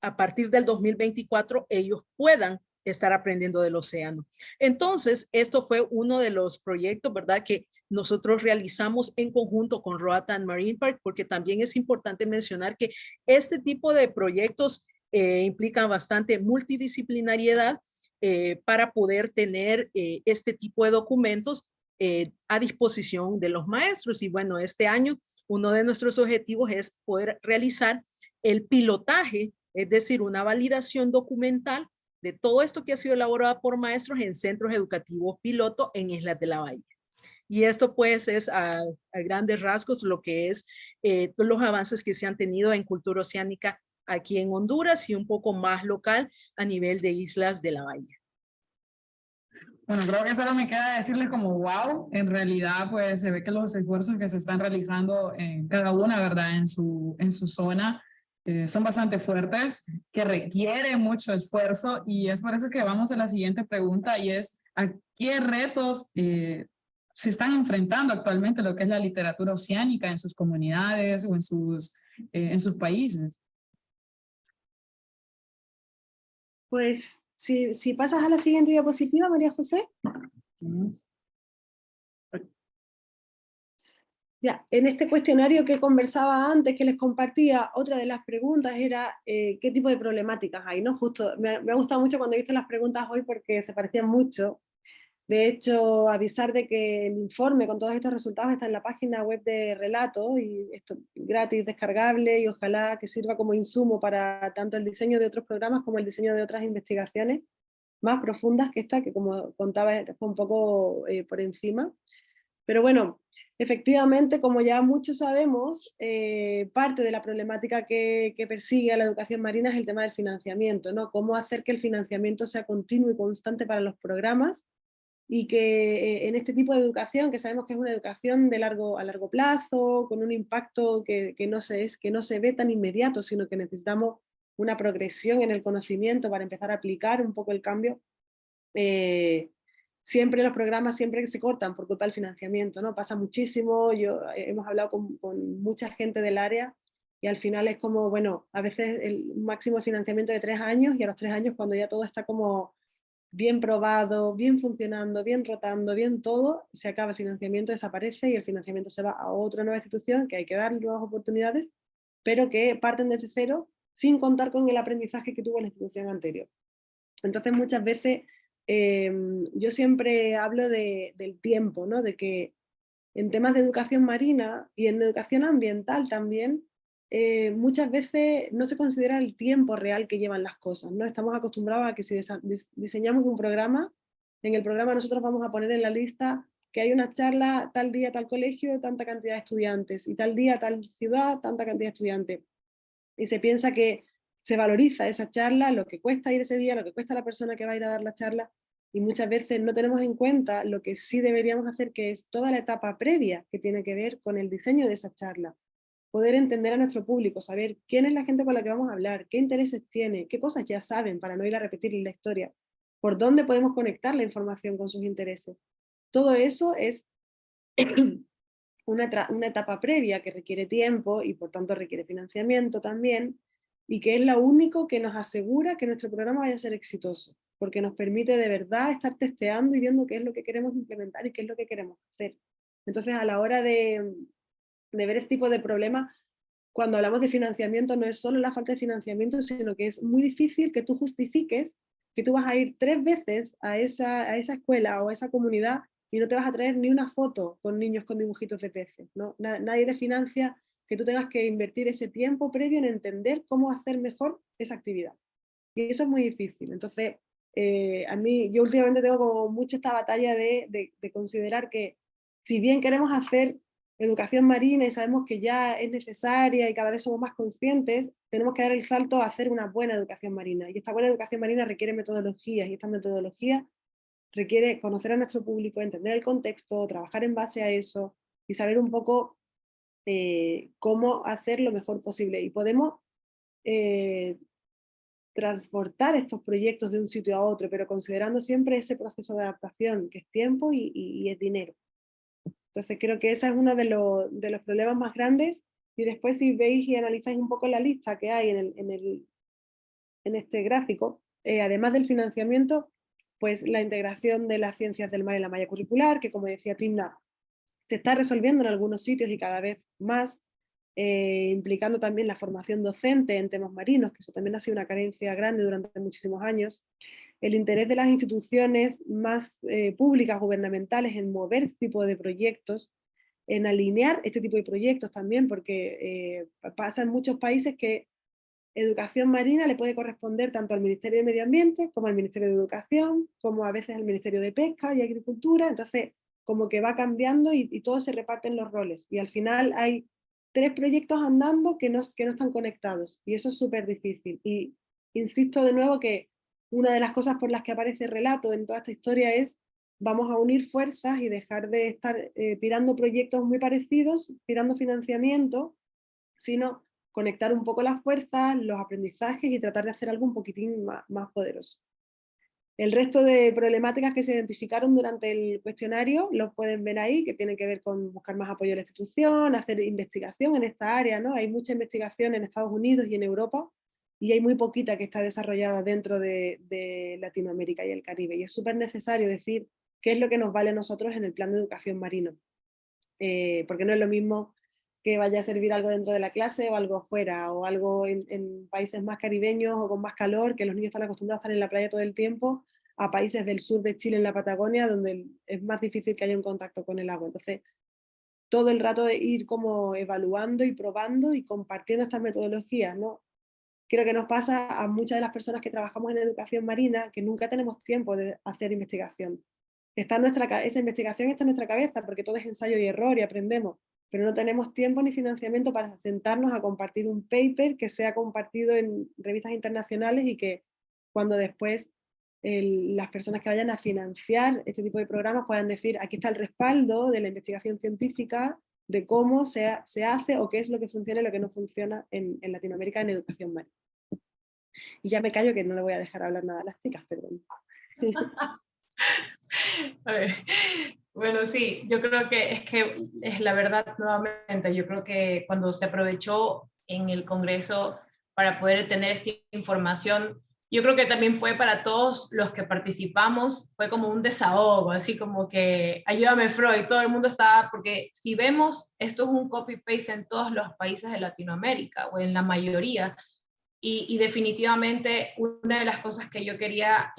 a partir del 2024, ellos puedan estar aprendiendo del océano. Entonces, esto fue uno de los proyectos, ¿verdad?, que nosotros realizamos en conjunto con Roatán Marine Park, porque también es importante mencionar que este tipo de proyectos implican bastante multidisciplinariedad para poder tener este tipo de documentos a disposición de los maestros. Y bueno, este año uno de nuestros objetivos es poder realizar el pilotaje, es decir, una validación documental de todo esto que ha sido elaborado por maestros en centros educativos piloto en Islas de la Bahía. Y esto pues es a grandes rasgos lo que es todos los avances que se han tenido en cultura oceánica aquí en Honduras y un poco más local a nivel de Islas de la Bahía. Bueno, creo que solo me queda decirles como wow, en realidad pues se ve que los esfuerzos que se están realizando en cada una, ¿verdad? En su zona son bastante fuertes, que requiere mucho esfuerzo y es por eso que vamos a la siguiente pregunta y es ¿a qué retos se están enfrentando actualmente lo que es la literatura oceánica en sus comunidades o en sus países. Pues si pasas a la siguiente diapositiva, María José. Ya, en este cuestionario que conversaba antes, que les compartía, otra de las preguntas era qué tipo de problemáticas hay, ¿no? Justo, me ha gustado mucho cuando he visto las preguntas hoy porque se parecían mucho. De hecho, avisar de que el informe con todos estos resultados está en la página web de Relato, y esto gratis, descargable, y ojalá que sirva como insumo para tanto el diseño de otros programas como el diseño de otras investigaciones más profundas que esta, que como contaba fue un poco por encima. Pero bueno, efectivamente, como ya muchos sabemos, parte de la problemática que persigue a la educación marina es el tema del financiamiento, ¿no? Cómo hacer que el financiamiento sea continuo y constante para los programas, y que en este tipo de educación, que sabemos que es una educación a largo plazo, con un impacto que no se ve tan inmediato, sino que necesitamos una progresión en el conocimiento para empezar a aplicar un poco el cambio, siempre los programas siempre se cortan por culpa del financiamiento, ¿no? Pasa muchísimo, hemos hablado con mucha gente del área, y al final es como, bueno, a veces el máximo de financiamiento de 3 años, y a los 3 años, cuando ya todo está como bien probado, bien funcionando, bien rotando, bien todo, se acaba el financiamiento, desaparece y el financiamiento se va a otra nueva institución que hay que darle nuevas oportunidades, pero que parten desde cero sin contar con el aprendizaje que tuvo la institución anterior. Entonces muchas veces yo siempre hablo del tiempo, ¿no? De que en temas de educación marina y en educación ambiental también, muchas veces no se considera el tiempo real que llevan las cosas, ¿no? Estamos acostumbrados a que si diseñamos un programa, en el programa nosotros vamos a poner en la lista que hay una charla tal día, tal colegio, tanta cantidad de estudiantes, y tal día, tal ciudad, tanta cantidad de estudiantes. Y se piensa que se valoriza esa charla, lo que cuesta ir ese día, lo que cuesta la persona que va a ir a dar la charla, y muchas veces no tenemos en cuenta lo que sí deberíamos hacer, que es toda la etapa previa que tiene que ver con el diseño de esa charla. Poder entender a nuestro público, saber quién es la gente con la que vamos a hablar, qué intereses tiene, qué cosas ya saben para no ir a repetir la historia, por dónde podemos conectar la información con sus intereses. Todo eso es una etapa previa que requiere tiempo y por tanto requiere financiamiento también, y que es lo único que nos asegura que nuestro programa vaya a ser exitoso, porque nos permite de verdad estar testeando y viendo qué es lo que queremos implementar y qué es lo que queremos hacer. Entonces, a la hora de ver este tipo de problemas, cuando hablamos de financiamiento, no es solo la falta de financiamiento, sino que es muy difícil que tú justifiques que tú vas a ir 3 veces a esa escuela o a esa comunidad y no te vas a traer ni una foto con niños con dibujitos de peces, ¿no? Nadie te financia que tú tengas que invertir ese tiempo previo en entender cómo hacer mejor esa actividad. Y eso es muy difícil. Entonces, yo últimamente tengo como mucho esta batalla de considerar que, si bien queremos hacer educación marina y sabemos que ya es necesaria y cada vez somos más conscientes, tenemos que dar el salto a hacer una buena educación marina. Y esta buena educación marina requiere metodologías, y esta metodología requiere conocer a nuestro público, entender el contexto, trabajar en base a eso y saber un poco cómo hacer lo mejor posible. Y podemos transportar estos proyectos de un sitio a otro, pero considerando siempre ese proceso de adaptación, que es tiempo y es dinero. Entonces creo que ese es uno de los problemas más grandes. Y después, si veis y analizáis un poco la lista que hay en este gráfico, además del financiamiento, pues la integración de las ciencias del mar en la malla curricular, que como decía Timna, se está resolviendo en algunos sitios y cada vez más, implicando también la formación docente en temas marinos, que eso también ha sido una carencia grande durante muchísimos años. El interés de las instituciones más públicas, gubernamentales, en mover este tipo de proyectos, en alinear este tipo de proyectos también, porque pasa en muchos países que educación marina le puede corresponder tanto al Ministerio de Medio Ambiente como al Ministerio de Educación, como a veces al Ministerio de Pesca y Agricultura. Entonces, como que va cambiando y todos se reparten los roles. Y al final hay 3 proyectos andando que no están conectados. Y eso es súper difícil. Y insisto de nuevo que una de las cosas por las que aparece Relato en toda esta historia es: vamos a unir fuerzas y dejar de estar tirando proyectos muy parecidos, tirando financiamiento, sino conectar un poco las fuerzas, los aprendizajes y tratar de hacer algo un poquitín más poderoso. El resto de problemáticas que se identificaron durante el cuestionario los pueden ver ahí, que tienen que ver con buscar más apoyo de la institución, hacer investigación en esta área, ¿no? Hay mucha investigación en Estados Unidos y en Europa, y hay muy poquita que está desarrollada dentro de Latinoamérica y el Caribe. Y es súper necesario decir qué es lo que nos vale a nosotros en el plan de educación marino. Porque no es lo mismo que vaya a servir algo dentro de la clase o algo fuera, o algo en países más caribeños o con más calor, que los niños están acostumbrados a estar en la playa todo el tiempo, a países del sur de Chile, en la Patagonia, donde es más difícil que haya un contacto con el agua. Entonces, todo el rato de ir como evaluando y probando y compartiendo estas metodologías, ¿no? Creo que nos pasa a muchas de las personas que trabajamos en educación marina, que nunca tenemos tiempo de hacer investigación. Esa investigación está en nuestra cabeza, porque todo es ensayo y error y aprendemos, pero no tenemos tiempo ni financiamiento para sentarnos a compartir un paper que sea compartido en revistas internacionales y que cuando después las personas que vayan a financiar este tipo de programas puedan decir, aquí está el respaldo de la investigación científica, de cómo se hace o qué es lo que funciona y lo que no funciona en Latinoamérica en educación marina. Y ya me callo, que no le voy a dejar hablar nada a las chicas, perdón. A ver, bueno, sí, yo creo que es la verdad nuevamente, yo creo que cuando se aprovechó en el Congreso para poder tener esta información, yo creo que también fue para todos los que participamos, fue como un desahogo, así como que ayúdame Freud, todo el mundo estaba, porque si vemos, esto es un copy-paste en todos los países de Latinoamérica, o en la mayoría, y definitivamente una de las cosas que yo quería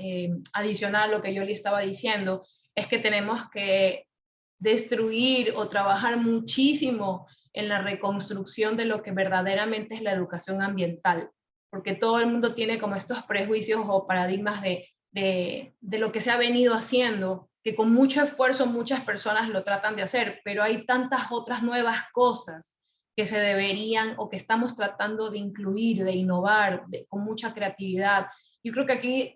adicionar a lo que yo le estaba diciendo es que tenemos que destruir o trabajar muchísimo en la reconstrucción de lo que verdaderamente es la educación ambiental, porque todo el mundo tiene como estos prejuicios o paradigmas de lo que se ha venido haciendo, que con mucho esfuerzo muchas personas lo tratan de hacer, pero hay tantas otras nuevas cosas que se deberían o que estamos tratando de incluir, de innovar con mucha creatividad. Yo creo que aquí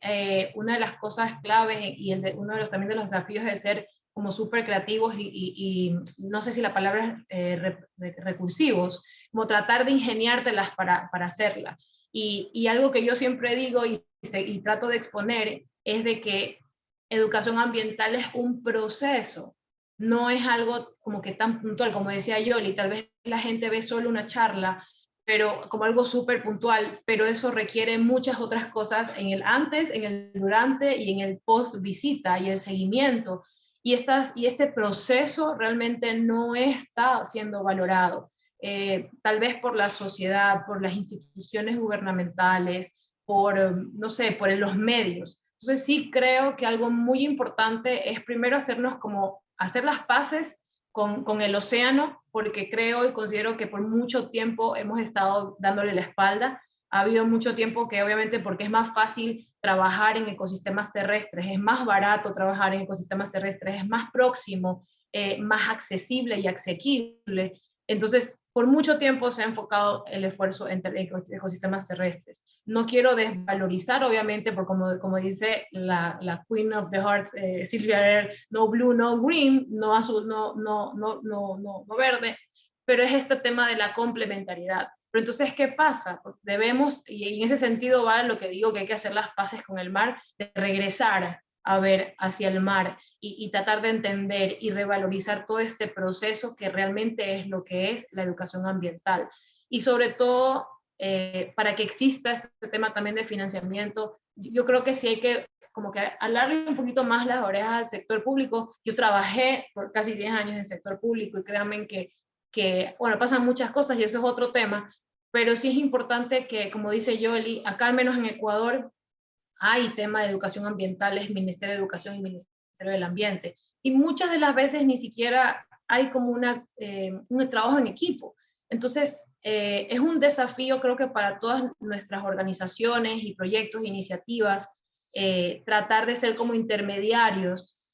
una de las cosas claves y uno de los, también de los desafíos es ser como súper creativos y no sé si la palabra es recursivos, como tratar de ingeniártelas para hacerla. Y algo que yo siempre digo y trato de exponer es de que educación ambiental es un proceso, no es algo como que tan puntual, como decía Yoli, tal vez la gente ve solo una charla, pero como algo súper puntual, pero eso requiere muchas otras cosas en el antes, en el durante y en el post visita y el seguimiento. Y este proceso realmente no está siendo valorado, tal vez por la sociedad, por las instituciones gubernamentales, no sé, por los medios. Entonces sí creo que algo muy importante es primero hacernos como hacer las paces con el océano, porque creo y considero que por mucho tiempo hemos estado dándole la espalda. Ha habido mucho tiempo que obviamente porque es más fácil trabajar en ecosistemas terrestres, es más barato trabajar en ecosistemas terrestres, es más próximo, más accesible y asequible. Entonces, por mucho tiempo se ha enfocado el esfuerzo en ecosistemas terrestres. No quiero desvalorizar, obviamente, porque como dice la Queen of the Heart, Silvia Earle, no blue, no green, no azul, no verde, pero es este tema de la complementariedad. Pero entonces, ¿qué pasa? Debemos, y en ese sentido va lo que digo, que hay que hacer las paces con el mar, de regresar a ver hacia el mar y tratar de entender y revalorizar todo este proceso que realmente es lo que es la educación ambiental. Y sobre todo, para que exista este tema también de financiamiento, yo creo que sí hay que como que alarle un poquito más las orejas al sector público. Yo trabajé por casi 10 años en el sector público y créanme bueno, pasan muchas cosas y eso es otro tema, pero sí es importante que, como dice Yoli, acá al menos en Ecuador, hay tema de educación ambiental, es Ministerio de Educación y Ministerio del Ambiente. Y muchas de las veces ni siquiera hay como un trabajo en equipo. Entonces, es un desafío creo que para todas nuestras organizaciones y proyectos, iniciativas, tratar de ser como intermediarios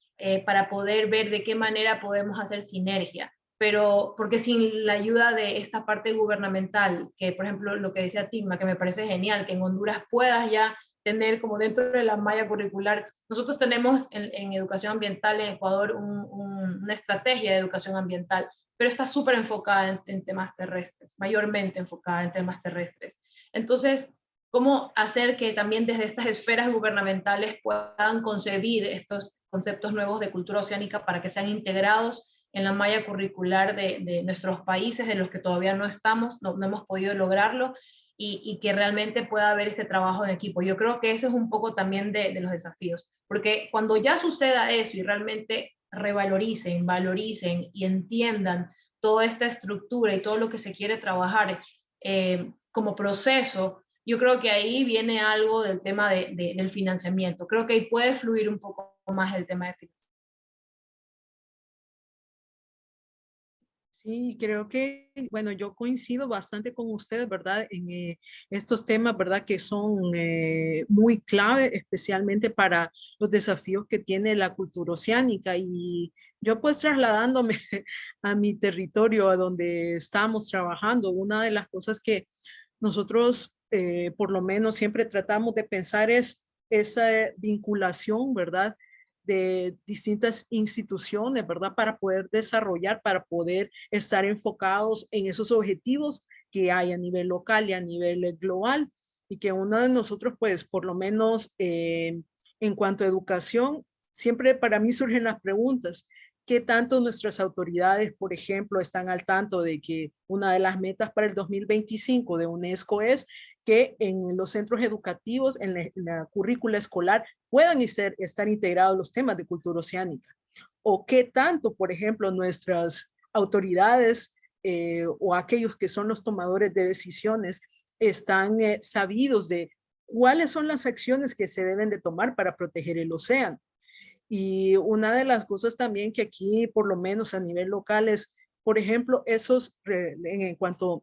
para poder ver de qué manera podemos hacer sinergia. Pero porque sin la ayuda de esta parte gubernamental, que por ejemplo lo que decía Tigma, que me parece genial, que en Honduras puedas ya tener como dentro de la malla curricular. Nosotros tenemos en educación ambiental en Ecuador una estrategia de educación ambiental, pero está súper enfocada en temas terrestres, mayormente enfocada en temas terrestres. Entonces, cómo hacer que también desde estas esferas gubernamentales puedan concebir estos conceptos nuevos de cultura oceánica para que sean integrados en la malla curricular de nuestros países, de los que todavía no estamos, no hemos podido lograrlo, y que realmente pueda haber ese trabajo en equipo. Yo creo que eso es un poco también de los desafíos, porque cuando ya suceda eso y realmente revaloricen, valoricen y entiendan toda esta estructura y todo lo que se quiere trabajar como proceso, yo creo que ahí viene algo del tema del financiamiento. Creo que ahí puede fluir un poco más el tema de financiamiento. Sí, creo que, bueno, yo coincido bastante con ustedes, ¿verdad? En estos temas, ¿verdad? Que son muy clave, especialmente para los desafíos que tiene la cultura oceánica. Y yo pues trasladándome a mi territorio, a donde estamos trabajando, una de las cosas que nosotros, por lo menos, siempre tratamos de pensar es esa vinculación, ¿verdad? De distintas instituciones, ¿verdad? Para poder desarrollar, para poder estar enfocados en esos objetivos que hay a nivel local y a nivel global. Y que uno de nosotros, pues, por lo menos en cuanto a educación, siempre para mí surgen las preguntas. ¿Qué tanto nuestras autoridades, por ejemplo, están al tanto de que una de las metas para el 2025 de UNESCO es que en los centros educativos, en la currícula escolar, puedan estar integrados los temas de cultura oceánica? ¿O qué tanto, por ejemplo, nuestras autoridades o aquellos que son los tomadores de decisiones están sabidos de cuáles son las acciones que se deben de tomar para proteger el océano? Y una de las cosas también que aquí, por lo menos a nivel local, es, por ejemplo, en cuanto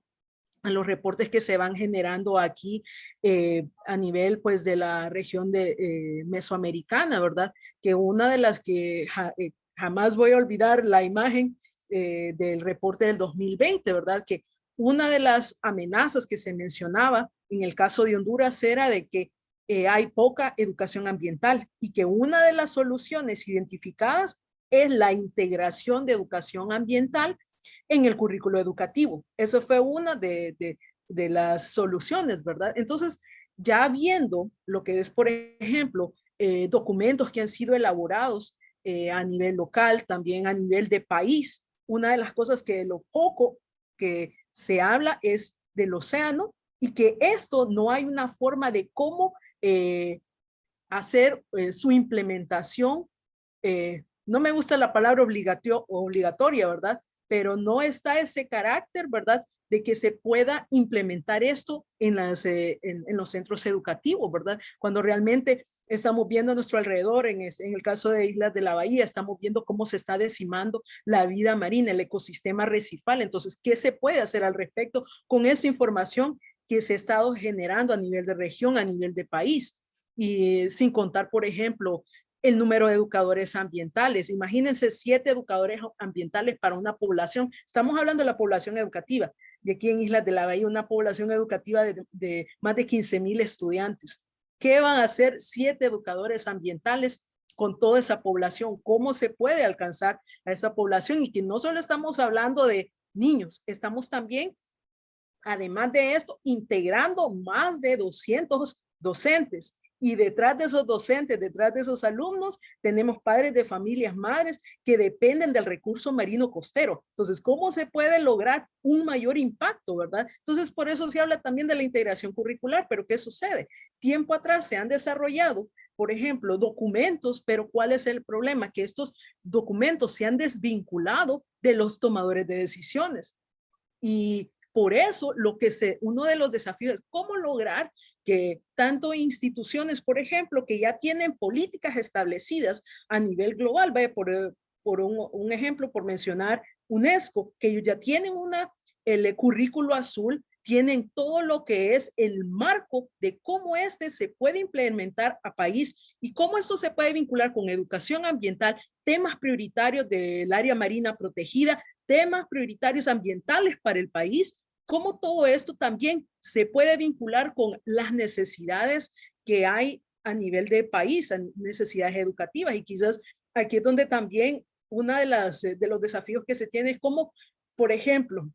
a los reportes que se van generando aquí a nivel pues de la región de mesoamericana, ¿verdad? Que una de las que jamás voy a olvidar la imagen del reporte del 2020, ¿verdad? Que una de las amenazas que se mencionaba en el caso de Honduras era de que hay poca educación ambiental y que una de las soluciones identificadas es la integración de educación ambiental en el currículo educativo. Eso fue una de las soluciones, ¿verdad? Entonces, ya viendo lo que es, por ejemplo, documentos que han sido elaborados a nivel local, también a nivel de país, una de las cosas que de lo poco que se habla es del océano y que esto no hay una forma de cómo hacer su implementación. No me gusta la palabra obligatoria, ¿verdad? Pero no está ese carácter, ¿verdad? De que se pueda implementar esto en los centros educativos, ¿verdad? Cuando realmente estamos viendo a nuestro alrededor, en el caso de Islas de la Bahía, estamos viendo cómo se está decimando la vida marina, el ecosistema arrecifal. Entonces, ¿qué se puede hacer al respecto con esa información que se ha estado generando a nivel de región, a nivel de país? Y sin contar, por ejemplo, el número de educadores ambientales. Imagínense 7 educadores ambientales para una población. Estamos hablando de la población educativa. Y aquí en Islas de la Bahía, una población educativa de más de 15,000 estudiantes. ¿Qué van a hacer 7 educadores ambientales con toda esa población? ¿Cómo se puede alcanzar a esa población? Y que no solo estamos hablando de niños, estamos también, además de esto, integrando más de 200 docentes. Y detrás de esos docentes, detrás de esos alumnos, tenemos padres de familias, madres que dependen del recurso marino costero. Entonces, ¿cómo se puede lograr un mayor impacto, verdad? Entonces, por eso se habla también de la integración curricular, pero ¿qué sucede? Tiempo atrás se han desarrollado, por ejemplo, documentos, pero ¿cuál es el problema? Que estos documentos se han desvinculado de los tomadores de decisiones. Y por eso uno de los desafíos es cómo lograr que tanto instituciones, por ejemplo, que ya tienen políticas establecidas a nivel global, vaya por un ejemplo, por mencionar UNESCO, que ellos ya tienen el currículo azul, tienen todo lo que es el marco de cómo se puede implementar a país y cómo esto se puede vincular con educación ambiental, temas prioritarios del área marina protegida, temas prioritarios ambientales para el país, cómo todo esto también se puede vincular con las necesidades que hay a nivel de país, necesidades educativas. Y quizás aquí es donde también una de los desafíos que se tiene es como, por ejemplo,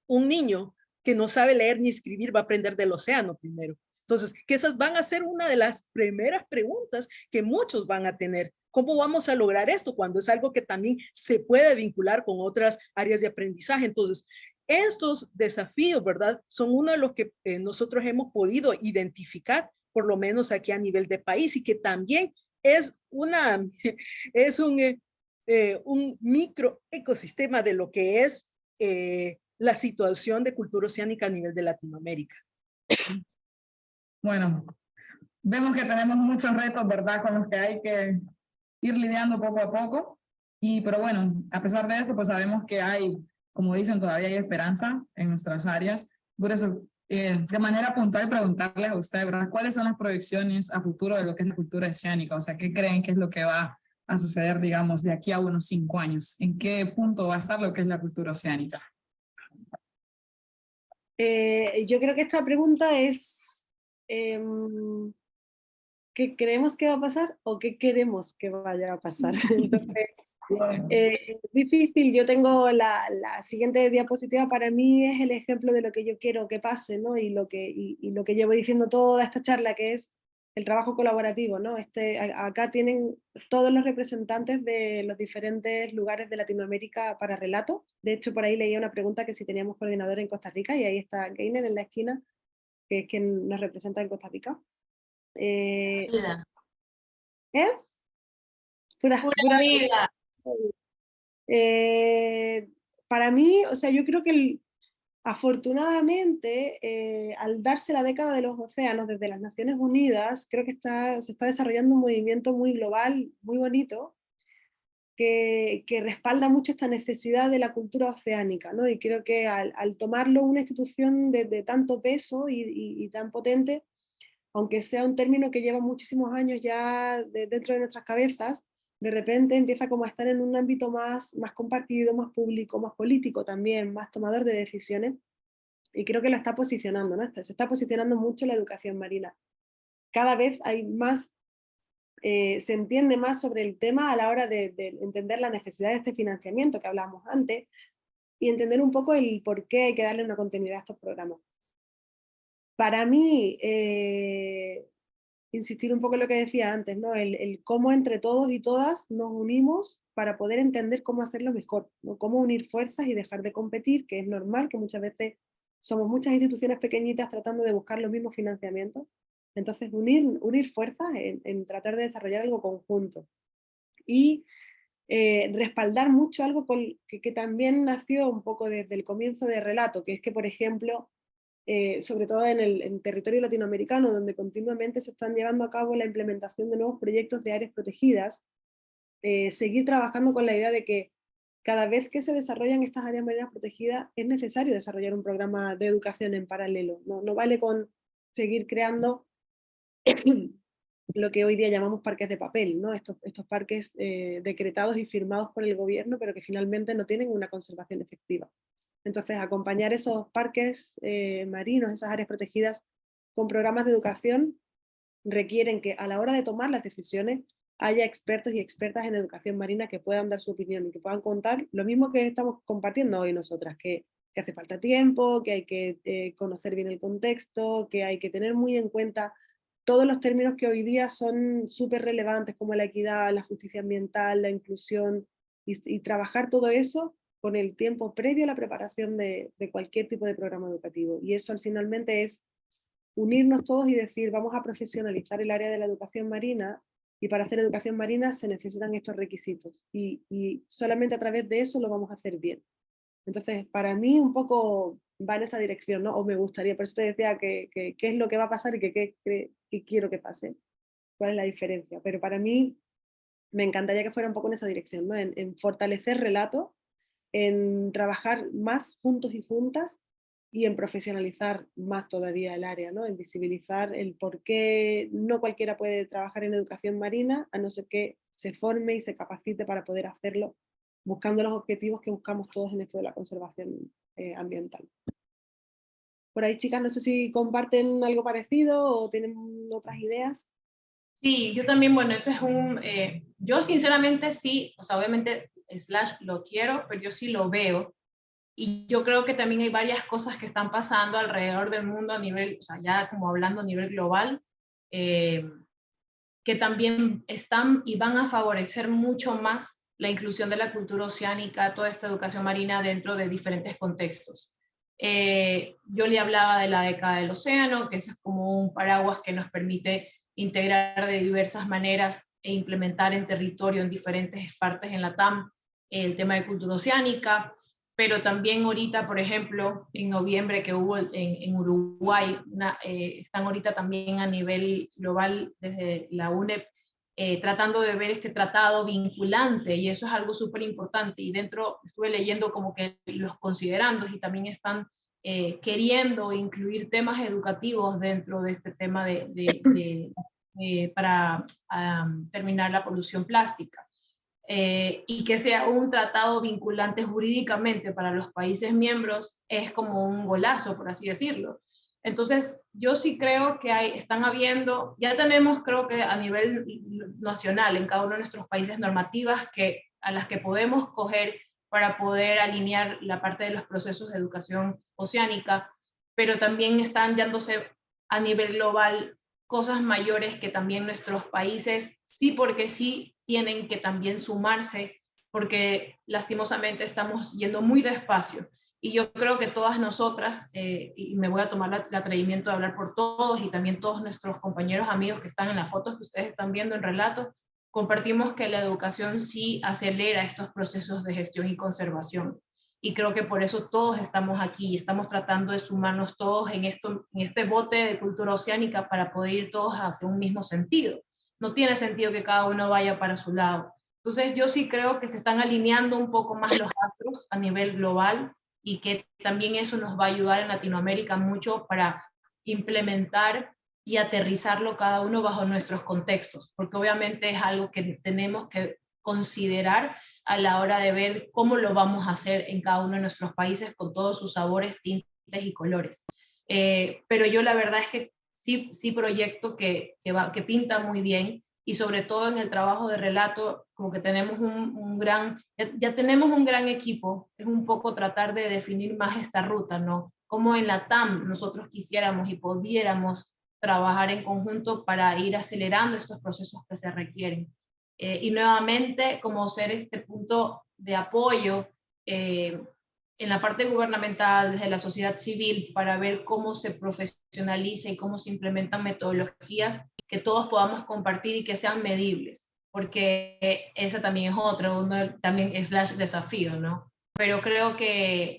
un niño que no sabe leer ni escribir va a aprender del océano primero. Entonces, que esas van a ser una de las primeras preguntas que muchos van a tener. ¿Cómo vamos a lograr esto cuando es algo que también se puede vincular con otras áreas de aprendizaje? Entonces, estos desafíos, ¿verdad? Son uno de los que nosotros hemos podido identificar, por lo menos aquí a nivel de país, y que también es un micro ecosistema de lo que es la situación de cultura oceánica a nivel de Latinoamérica. Bueno, vemos que tenemos muchos retos, ¿verdad? Con los que hay que ir lidiando poco a poco. Pero bueno, a pesar de esto, pues sabemos que hay, como dicen, todavía hay esperanza en nuestras áreas. Por eso, de manera puntual, preguntarles a usted, ¿verdad? ¿Cuáles son las proyecciones a futuro de lo que es la cultura oceánica? O sea, ¿qué creen que es lo que va a suceder, digamos, de aquí a unos 5 años? ¿En qué punto va a estar lo que es la cultura oceánica? Yo creo que esta pregunta es ¿qué creemos que va a pasar o qué queremos que vaya a pasar? Entonces, es difícil. Yo tengo la siguiente diapositiva, para mí es el ejemplo de lo que yo quiero que pase, ¿no? Y lo que llevo diciendo toda esta charla, que es el trabajo colaborativo, ¿no? Acá tienen todos los representantes de los diferentes lugares de Latinoamérica para relato. De hecho, por ahí leía una pregunta que si teníamos coordinador en Costa Rica, y ahí está Gainer en la esquina, que es quien nos representa en Costa Rica. ¿Eh? Pura vida. Para mí, o sea, yo creo que afortunadamente, al darse la década de los océanos desde las Naciones Unidas, creo que se está desarrollando un movimiento muy global, muy bonito, que respalda mucho esta necesidad de la cultura oceánica, ¿no? Y creo que al tomarlo una institución de tanto peso y tan potente, aunque sea un término que lleva muchísimos años ya dentro de nuestras cabezas, de repente empieza como a estar en un ámbito más compartido, más público, más político también, más tomador de decisiones, y creo que lo está posicionando, ¿no? Se está posicionando mucho la educación marina. Cada vez hay más, se entiende más sobre el tema a la hora de entender la necesidad de este financiamiento que hablábamos antes, y entender un poco el por qué hay que darle una continuidad a estos programas. Para mí, insistir un poco en lo que decía antes, ¿no? El cómo entre todos y todas nos unimos para poder entender cómo hacerlo mejor, ¿no? Cómo unir fuerzas y dejar de competir, que es normal, que muchas veces somos muchas instituciones pequeñitas tratando de buscar los mismos financiamientos. Entonces, unir fuerzas en tratar de desarrollar algo conjunto. Y respaldar mucho algo que también nació un poco desde el comienzo de Relato, que es que, por ejemplo, sobre todo en el territorio latinoamericano, donde continuamente se están llevando a cabo la implementación de nuevos proyectos de áreas protegidas, seguir trabajando con la idea de que cada vez que se desarrollan estas áreas marinas protegidas es necesario desarrollar un programa de educación en paralelo. No vale con seguir creando lo que hoy día llamamos parques de papel, ¿no? Estos parques decretados y firmados por el gobierno, pero que finalmente no tienen una conservación efectiva. Entonces, acompañar esos parques marinos, esas áreas protegidas, con programas de educación, requieren que a la hora de tomar las decisiones haya expertos y expertas en educación marina que puedan dar su opinión y que puedan contar lo mismo que estamos compartiendo hoy nosotras, que hace falta tiempo, que hay que conocer bien el contexto, que hay que tener muy en cuenta todos los términos que hoy día son súper relevantes, como la equidad, la justicia ambiental, la inclusión, y trabajar todo eso con el tiempo previo a la preparación de cualquier tipo de programa educativo. Y eso finalmente es unirnos todos y decir, vamos a profesionalizar el área de la educación marina, y para hacer educación marina se necesitan estos requisitos, y solamente a través de eso lo vamos a hacer bien. Entonces, para mí un poco va en esa dirección, ¿no? O me gustaría, por eso te decía qué es lo que va a pasar y qué quiero que pase, cuál es la diferencia. Pero para mí me encantaría que fuera un poco en esa dirección, ¿no? En fortalecer relatos, en trabajar más juntos y juntas, y en profesionalizar más todavía el área, ¿no? En visibilizar el por qué no cualquiera puede trabajar en educación marina, a no ser que se forme y se capacite para poder hacerlo, buscando los objetivos que buscamos todos en esto de la conservación ambiental. Por ahí, chicas, no sé si comparten algo parecido o tienen otras ideas. Sí, yo también, bueno, ese es yo sinceramente sí, o sea, obviamente, lo quiero, pero yo sí lo veo Y yo creo que también hay varias cosas que están pasando alrededor del mundo a nivel, o sea, ya como hablando a nivel global, que también están y van a favorecer mucho más la inclusión de la cultura oceánica, toda esta educación marina dentro de diferentes contextos. Yo le hablaba de la década del océano, que eso es como un paraguas que nos permite integrar de diversas maneras e implementar en territorio en diferentes partes en la TAM el tema de cultura oceánica, pero también ahorita, por ejemplo, en noviembre que hubo en Uruguay, están ahorita también a nivel global desde la UNEP tratando de ver este tratado vinculante, y eso es algo súper importante, y dentro estuve leyendo como que los considerandos y también están queriendo incluir temas educativos dentro de este tema para terminar la polución plástica. Y que sea un tratado vinculante jurídicamente para los países miembros es como un golazo, por así decirlo. Entonces, yo sí creo que están habiendo, ya tenemos creo que a nivel nacional en cada uno de nuestros países normativas a las que podemos coger para poder alinear la parte de los procesos de educación oceánica, pero también están dándose a nivel global cosas mayores que también nuestros países, sí porque sí, tienen que también sumarse, porque lastimosamente estamos yendo muy despacio. Y yo creo que todas nosotras, y me voy a tomar el atrevimiento de hablar por todos y también todos nuestros compañeros, amigos que están en las fotos que ustedes están viendo en relato, compartimos que la educación sí acelera estos procesos de gestión y conservación. Y creo que por eso todos estamos aquí y estamos tratando de sumarnos todos en este bote de cultura oceánica para poder ir todos hacia un mismo sentido. No tiene sentido que cada uno vaya para su lado. Entonces yo sí creo que se están alineando un poco más los astros a nivel global y que también eso nos va a ayudar en Latinoamérica mucho para implementar y aterrizarlo cada uno bajo nuestros contextos, porque obviamente es algo que tenemos que considerar a la hora de ver cómo lo vamos a hacer en cada uno de nuestros países con todos sus sabores, tintes y colores. Pero yo la verdad es que sí proyecto que pinta muy bien, y sobre todo en el trabajo de relato, como que tenemos ya tenemos un gran equipo, es un poco tratar de definir más esta ruta, ¿no? Como en la TAM nosotros quisiéramos y pudiéramos trabajar en conjunto para ir acelerando estos procesos que se requieren. Y nuevamente, como ser este punto de apoyo en la parte gubernamental, desde la sociedad civil, para ver cómo se profesionaliza y cómo se implementan metodologías que todos podamos compartir y que sean medibles, porque ese también es otro, también es el desafío, ¿no? Pero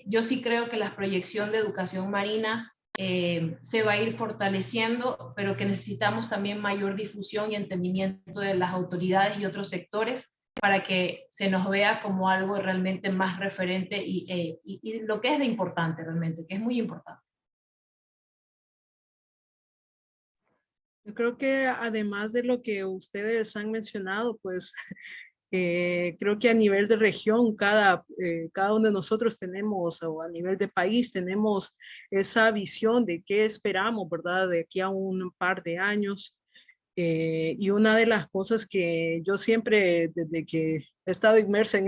yo sí creo que la proyección de educación marina se va a ir fortaleciendo, pero que necesitamos también mayor difusión y entendimiento de las autoridades y otros sectores para que se nos vea como algo realmente más referente y lo que es de importante realmente, que es muy importante. Yo creo que además de lo que ustedes han mencionado, pues creo que a nivel de región, cada uno de nosotros tenemos, o a nivel de país, tenemos esa visión de qué esperamos, ¿verdad? De aquí a un par de años. Y una de las cosas que yo siempre, desde que he estado inmersa en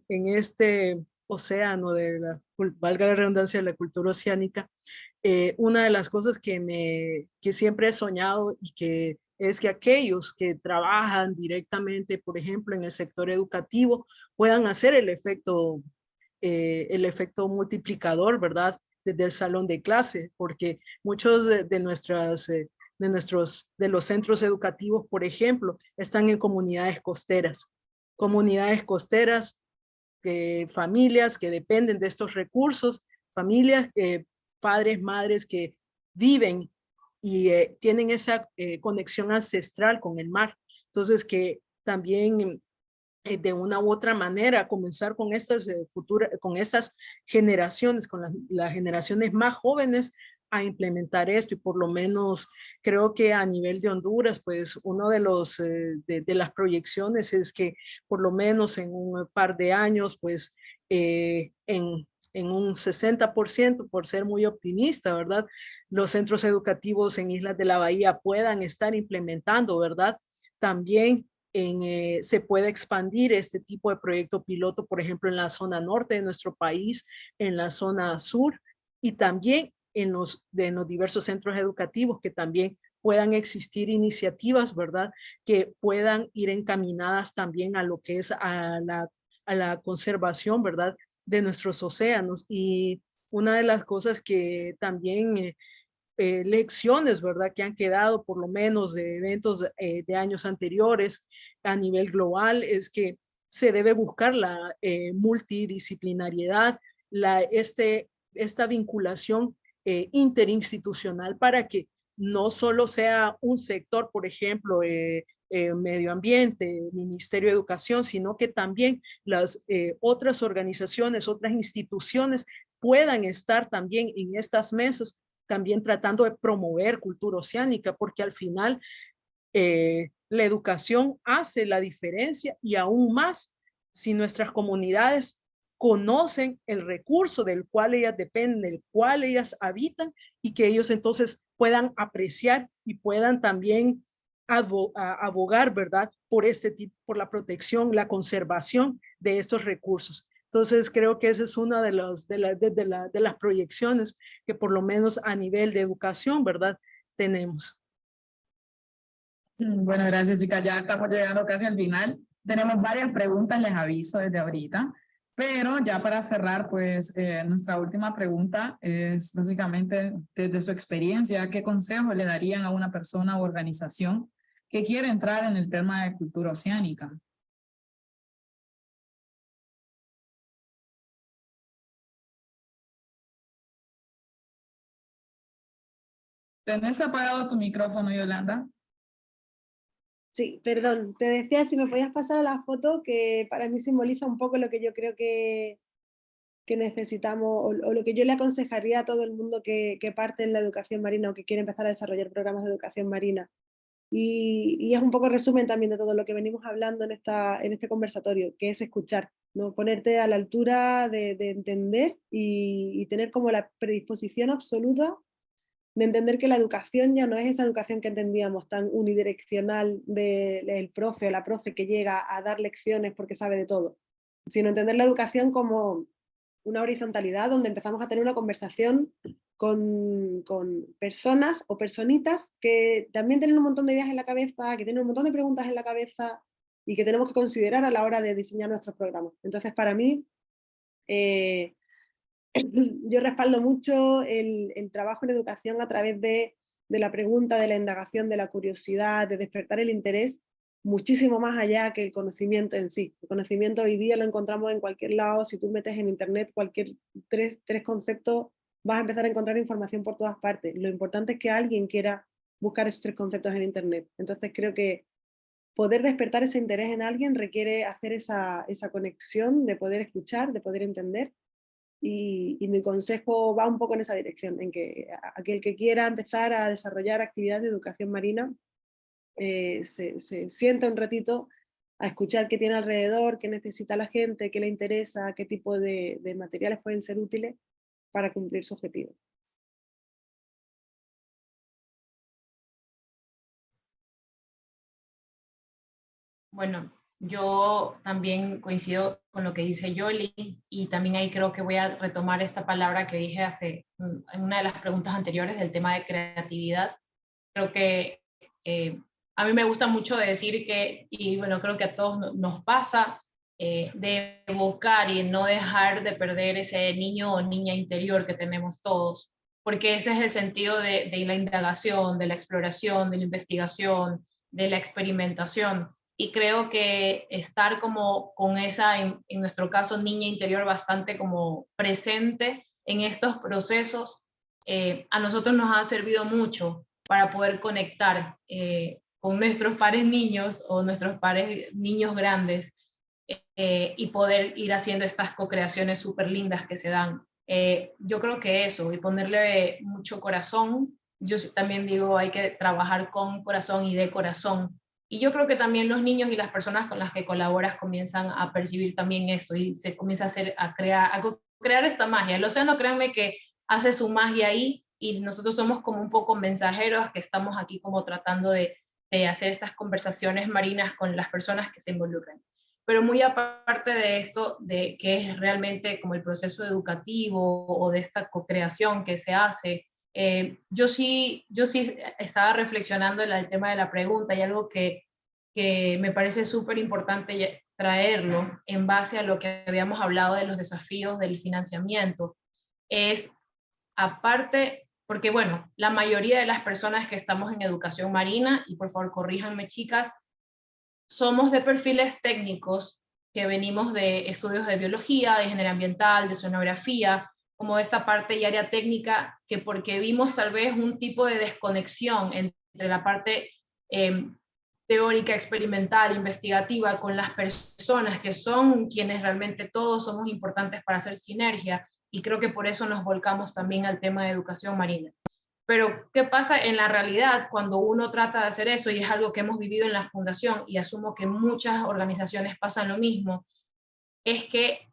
en este océano valga la redundancia, de la cultura oceánica, una de las cosas que siempre he soñado y que es que aquellos que trabajan directamente, por ejemplo, en el sector educativo, puedan hacer el efecto multiplicador, ¿verdad? Desde el salón de clase, porque muchos de los centros educativos, por ejemplo, están en comunidades costeras, familias que dependen de estos recursos, familias, padres, madres que viven y tienen esa conexión ancestral con el mar. Entonces, que también de una u otra manera comenzar con con estas generaciones, con las generaciones más jóvenes, a implementar esto. Y por lo menos creo que a nivel de Honduras, pues uno de las proyecciones es que por lo menos en un par de años, pues en un 60%, por ser muy optimista, ¿verdad? Los centros educativos en Islas de la Bahía puedan estar implementando, ¿verdad? También se pueda expandir este tipo de proyecto piloto, por ejemplo, en la zona norte de nuestro país, en la zona sur y también en los diversos centros educativos, que también puedan existir iniciativas, ¿verdad? Que puedan ir encaminadas también a lo que es a la conservación, ¿verdad? De nuestros océanos. Y una de las cosas que también lecciones, ¿verdad? Que han quedado por lo menos de eventos de años anteriores a nivel global, es que se debe buscar la multidisciplinariedad, esta vinculación interinstitucional para que no solo sea un sector, por ejemplo, medio ambiente, Ministerio de Educación, sino que también las otras organizaciones, otras instituciones puedan estar también en estas mesas, también tratando de promover cultura oceánica, porque al final la educación hace la diferencia y aún más si nuestras comunidades conocen el recurso del cual ellas dependen, del cual ellas habitan y que ellos entonces puedan apreciar y puedan también abogar, ¿verdad? Por por la protección, la conservación de estos recursos. Entonces creo que esa es una de las proyecciones que por lo menos a nivel de educación, ¿verdad? Tenemos. Bueno, gracias, chicas. Ya estamos llegando casi al final. Tenemos varias preguntas, les aviso desde ahorita. Pero ya para cerrar, pues nuestra última pregunta es básicamente desde su experiencia, ¿qué consejo le darían a una persona o organización que quiere entrar en el tema de cultura oceánica? ¿Tenés apagado tu micrófono, Yolanda? Sí, perdón, te decía si me podías pasar a la foto, que para mí simboliza un poco lo que yo creo que necesitamos, o lo que yo le aconsejaría a todo el mundo que parte en la educación marina o que quiere empezar a desarrollar programas de educación marina. Y es un poco resumen también de todo lo que venimos hablando en este conversatorio, que es escuchar, ¿no? Ponerte a la altura de entender y tener como la predisposición absoluta de entender que la educación ya no es esa educación que entendíamos tan unidireccional del profe o la profe que llega a dar lecciones porque sabe de todo, sino entender la educación como una horizontalidad donde empezamos a tener una conversación con personas o personitas que también tienen un montón de ideas en la cabeza, que tienen un montón de preguntas en la cabeza y que tenemos que considerar a la hora de diseñar nuestros programas. Entonces, para mí, yo respaldo mucho el trabajo en educación a través de la pregunta, de la indagación, de la curiosidad, de despertar el interés, muchísimo más allá que el conocimiento en sí. El conocimiento hoy día lo encontramos en cualquier lado. Si tú metes en internet cualquier tres conceptos, vas a empezar a encontrar información por todas partes. Lo importante es que alguien quiera buscar esos 3 conceptos en internet. Entonces creo que poder despertar ese interés en alguien requiere hacer esa conexión de poder escuchar, de poder entender. Y mi consejo va un poco en esa dirección, en que aquel que quiera empezar a desarrollar actividades de educación marina se sienta un ratito a escuchar qué tiene alrededor, qué necesita la gente, qué le interesa, qué tipo de materiales pueden ser útiles para cumplir su objetivo. Bueno, yo también coincido con lo que dice Yoli y también ahí creo que voy a retomar esta palabra que dije en una de las preguntas anteriores del tema de creatividad. Creo que a mí me gusta mucho decir que, y bueno, creo que a todos nos pasa, de buscar y no dejar de perder ese niño o niña interior que tenemos todos, porque ese es el sentido de la indagación, de la exploración, de la investigación, de la experimentación. Y creo que estar como con esa, en nuestro caso, niña interior bastante como presente en estos procesos, a nosotros nos ha servido mucho para poder conectar con nuestros pares niños o nuestros pares niños grandes y poder ir haciendo estas co-creaciones súper lindas que se dan. Yo creo que eso, y ponerle mucho corazón. Yo también digo, hay que trabajar con corazón y de corazón. Y yo creo que también los niños y las personas con las que colaboras comienzan a percibir también esto y se comienza a hacer, a crear esta magia. El océano, créanme que hace su magia ahí y nosotros somos como un poco mensajeros que estamos aquí como tratando de de hacer estas conversaciones marinas con las personas que se involucran. Pero muy aparte de esto, de que es realmente como el proceso educativo o de esta co-creación que se hace, yo sí estaba reflexionando en el tema de la pregunta, y algo que me parece súper importante traerlo en base a lo que habíamos hablado de los desafíos del financiamiento, es aparte, porque bueno, la mayoría de las personas que estamos en educación marina, y por favor corríjanme chicas, somos de perfiles técnicos que venimos de estudios de biología, de ingeniería ambiental, de sonografía, como esta parte y área técnica, que porque vimos tal vez un tipo de desconexión entre la parte teórica, experimental, investigativa, con las personas que son quienes realmente todos somos importantes para hacer sinergia, y creo que por eso nos volcamos también al tema de educación marina. Pero, ¿qué pasa en la realidad cuando uno trata de hacer eso? Y es algo que hemos vivido en la fundación, y asumo que muchas organizaciones pasan lo mismo, es que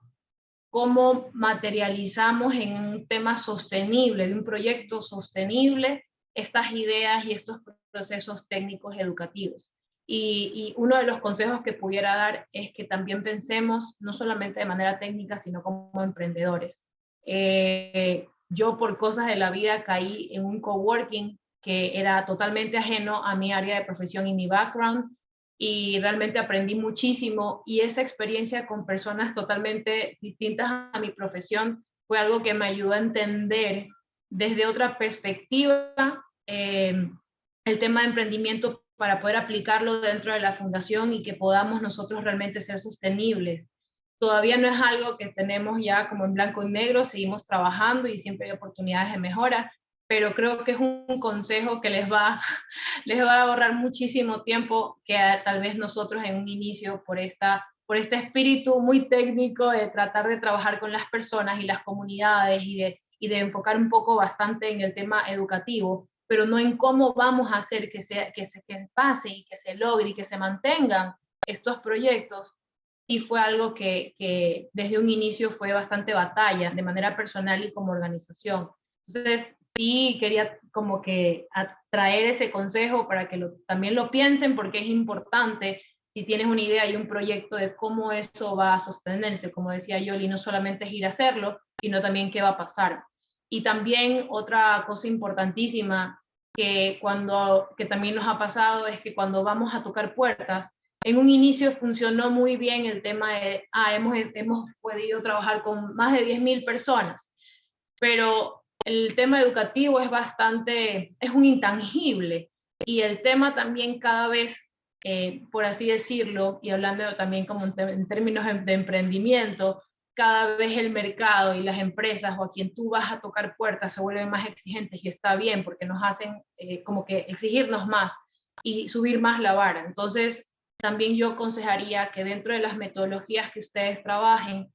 cómo materializamos en un tema sostenible, de un proyecto sostenible, estas ideas y estos procesos técnicos educativos. Y uno de los consejos que pudiera dar es que también pensemos no solamente de manera técnica, sino como emprendedores. Yo por cosas de la vida caí en un coworking que era totalmente ajeno a mi área de profesión y mi background, y realmente aprendí muchísimo, y esa experiencia con personas totalmente distintas a mi profesión fue algo que me ayudó a entender desde otra perspectiva el tema de emprendimiento para poder aplicarlo dentro de la fundación y que podamos nosotros realmente ser sostenibles. Todavía no es algo que tenemos ya como en blanco y negro, seguimos trabajando y siempre hay oportunidades de mejora, pero creo que es un consejo que les va a ahorrar muchísimo tiempo que tal vez nosotros en un inicio por este espíritu muy técnico de tratar de trabajar con las personas y las comunidades y de enfocar un poco bastante en el tema educativo, pero no en cómo vamos a hacer que pase y que se logre y que se mantengan estos proyectos. Y fue algo que desde un inicio fue bastante batalla, de manera personal y como organización. Entonces, sí quería como que traer ese consejo para que también lo piensen, porque es importante, si tienes una idea y un proyecto de cómo eso va a sostenerse, como decía Yoli, no solamente es ir a hacerlo, sino también qué va a pasar. Y también otra cosa importantísima que también nos ha pasado es que cuando vamos a tocar puertas, en un inicio funcionó muy bien el tema de, hemos podido trabajar con más de 10.000 personas, pero el tema educativo es un intangible, y el tema también cada vez, por así decirlo, y hablando también como en términos de emprendimiento, cada vez el mercado y las empresas o a quien tú vas a tocar puertas se vuelven más exigentes, y está bien porque nos hacen como que exigirnos más y subir más la vara. Entonces, también yo aconsejaría que dentro de las metodologías que ustedes trabajen,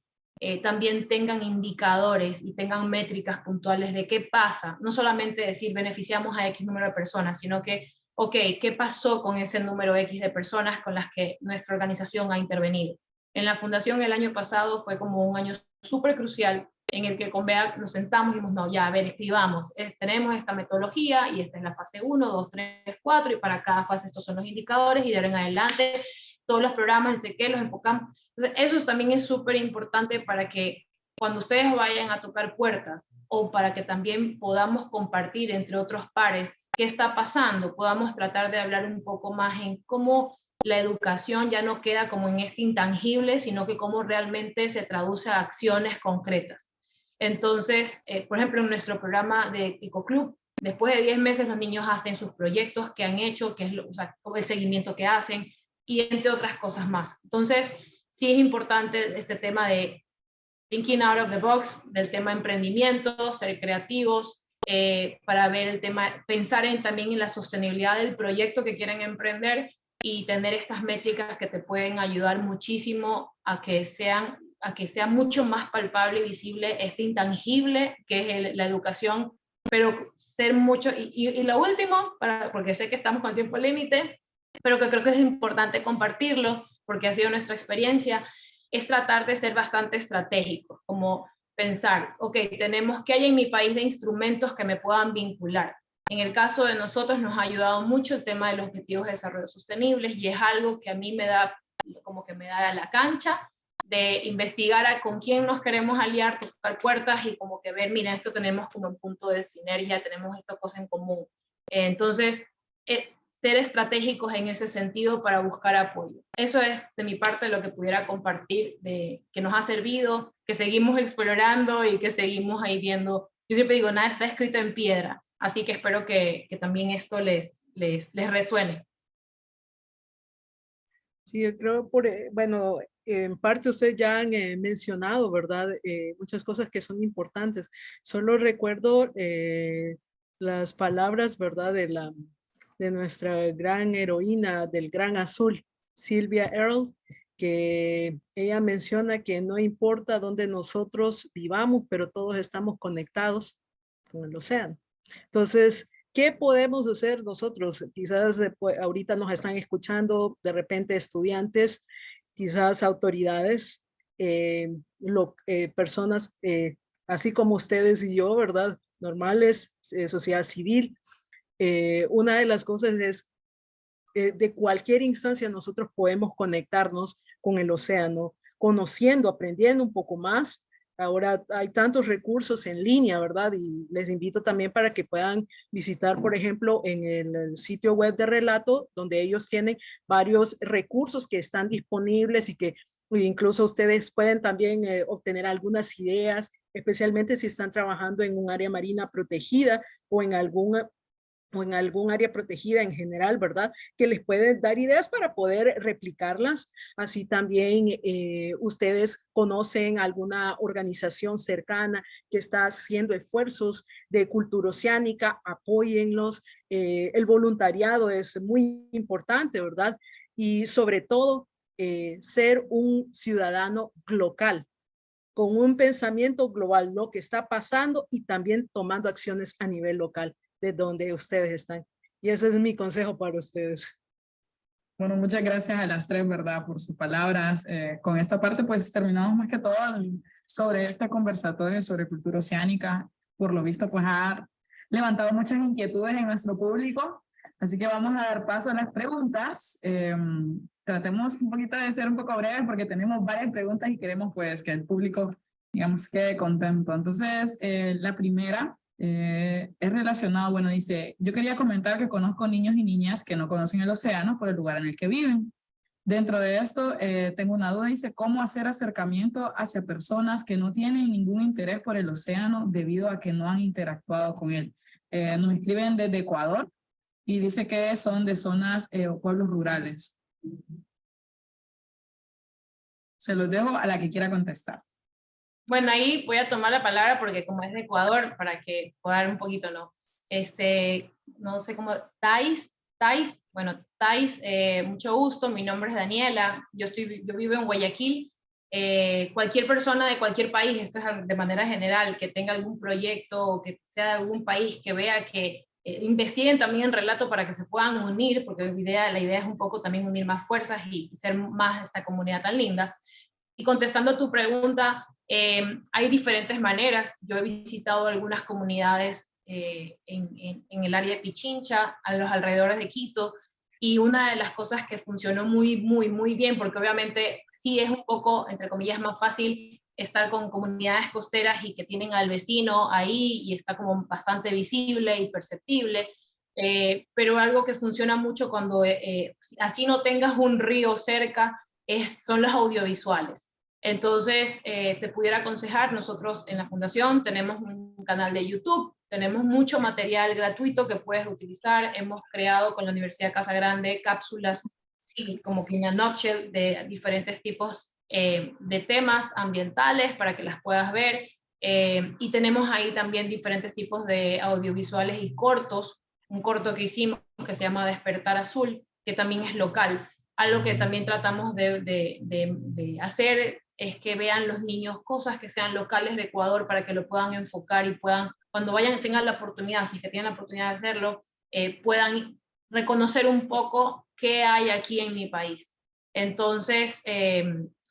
también tengan indicadores y tengan métricas puntuales de qué pasa, no solamente decir beneficiamos a X número de personas, sino que, ok, ¿qué pasó con ese número X de personas con las que nuestra organización ha intervenido? En la fundación el año pasado fue como un año súper crucial en el que con Bea nos sentamos y dijimos, no, ya, a ver, escribamos, tenemos esta metodología y esta es la fase 1, 2, 3, 4, y para cada fase estos son los indicadores, y de ahora en adelante todos los programas, no sé qué, los enfocamos. Entonces, eso también es súper importante para que cuando ustedes vayan a tocar puertas, o para que también podamos compartir entre otros pares qué está pasando, podamos tratar de hablar un poco más en cómo la educación ya no queda como en este intangible, sino que cómo realmente se traduce a acciones concretas. Entonces, por ejemplo, en nuestro programa de EcoClub, después de 10 meses los niños hacen sus proyectos que han hecho, que es el seguimiento que hacen, y entre otras cosas más. Entonces, sí es importante este tema de thinking out of the box, del tema emprendimiento, ser creativos, para ver el tema, pensar también en la sostenibilidad del proyecto que quieren emprender, y tener estas métricas que te pueden ayudar muchísimo a que sea mucho más palpable y visible este intangible que es la educación, pero ser mucho, y lo último, porque sé que estamos con tiempo límite, pero que creo que es importante compartirlo, porque ha sido nuestra experiencia, es tratar de ser bastante estratégico, como pensar, ok, ¿qué hay en mi país de instrumentos que me puedan vincular? En el caso de nosotros nos ha ayudado mucho el tema de los objetivos de desarrollo sostenibles y es algo que a mí me da, como que me da la cancha de investigar con quién nos queremos aliar, tocar puertas y como que ver, mira, esto tenemos como un punto de sinergia, tenemos esta cosa en común. Entonces, ser estratégicos en ese sentido para buscar apoyo. Eso es de mi parte lo que pudiera compartir, que nos ha servido, que seguimos explorando y que seguimos ahí viendo. Yo siempre digo, nada está escrito en piedra, así que espero que también esto les resuene. Sí, yo creo, bueno, en parte ustedes ya han mencionado, ¿verdad? Muchas cosas que son importantes. Solo recuerdo las palabras, ¿verdad? De nuestra gran heroína del Gran Azul, Sylvia Earle, que ella menciona que no importa dónde nosotros vivamos, pero todos estamos conectados con el océano. Entonces, ¿qué podemos hacer nosotros? Quizás ahorita nos están escuchando de repente estudiantes, quizás autoridades, personas así como ustedes y yo, ¿verdad? Normales, sociedad civil. Una de las cosas es, de cualquier instancia nosotros podemos conectarnos con el océano, conociendo, aprendiendo un poco más. Ahora hay tantos recursos en línea, ¿verdad? Y les invito también para que puedan visitar, por ejemplo, en el sitio web de Relato, donde ellos tienen varios recursos que están disponibles y que incluso ustedes pueden también obtener algunas ideas, especialmente si están trabajando en un área marina protegida o en algún área protegida en general, ¿verdad? Que les pueden dar ideas para poder replicarlas. Así también ustedes conocen alguna organización cercana que está haciendo esfuerzos de cultura oceánica, apóyenlos. El voluntariado es muy importante, ¿verdad? Y sobre todo, ser un ciudadano local, con un pensamiento global, lo que está pasando y también tomando acciones a nivel local de donde ustedes están. Y ese es mi consejo para ustedes. Bueno, muchas gracias a las tres, ¿verdad? Por sus palabras. Con esta parte, pues terminamos más que todo sobre este conversatorio sobre cultura oceánica. Por lo visto, pues ha levantado muchas inquietudes en nuestro público. Así que vamos a dar paso a las preguntas. Tratemos un poquito de ser un poco breves porque tenemos varias preguntas y queremos pues que el público, digamos, quede contento. Entonces, la primera es relacionado, bueno, dice, yo quería comentar que conozco niños y niñas que no conocen el océano por el lugar en el que viven. Dentro de esto, tengo una duda, dice, ¿cómo hacer acercamiento hacia personas que no tienen ningún interés por el océano debido a que no han interactuado con él? Nos escriben desde Ecuador y dice que son de zonas o pueblos rurales. Se los dejo a la que quiera contestar. Bueno, ahí voy a tomar la palabra porque como es de Ecuador, para que pueda dar un poquito, ¿no? No sé cómo, Thais, bueno, Thais, mucho gusto, mi nombre es Daniela, yo vivo en Guayaquil. Cualquier persona de cualquier país, esto es de manera general, que tenga algún proyecto o que sea de algún país que vea que investiguen también en Relato para que se puedan unir, porque la idea es un poco también unir más fuerzas y ser más esta comunidad tan linda. Y contestando tu pregunta, hay diferentes maneras. Yo he visitado algunas comunidades en el área de Pichincha, a los alrededores de Quito, y una de las cosas que funcionó muy bien, porque obviamente sí es un poco, entre comillas, más fácil estar con comunidades costeras y que tienen al vecino ahí y está como bastante visible y perceptible, pero algo que funciona mucho cuando así no tengas un río cerca son los audiovisuales. Entonces, te pudiera aconsejar, nosotros en la Fundación tenemos un canal de YouTube, tenemos mucho material gratuito que puedes utilizar, hemos creado con la Universidad Casa Grande cápsulas, y como que una nutshell de diferentes tipos de temas ambientales para que las puedas ver, y tenemos ahí también diferentes tipos de audiovisuales y cortos, un corto que hicimos que se llama Despertar Azul, que también es local. Algo que también tratamos de hacer es que vean los niños cosas que sean locales de Ecuador para que lo puedan enfocar y puedan, cuando vayan, tengan la oportunidad, si que tienen la oportunidad de hacerlo, puedan reconocer un poco qué hay aquí en mi país. Entonces,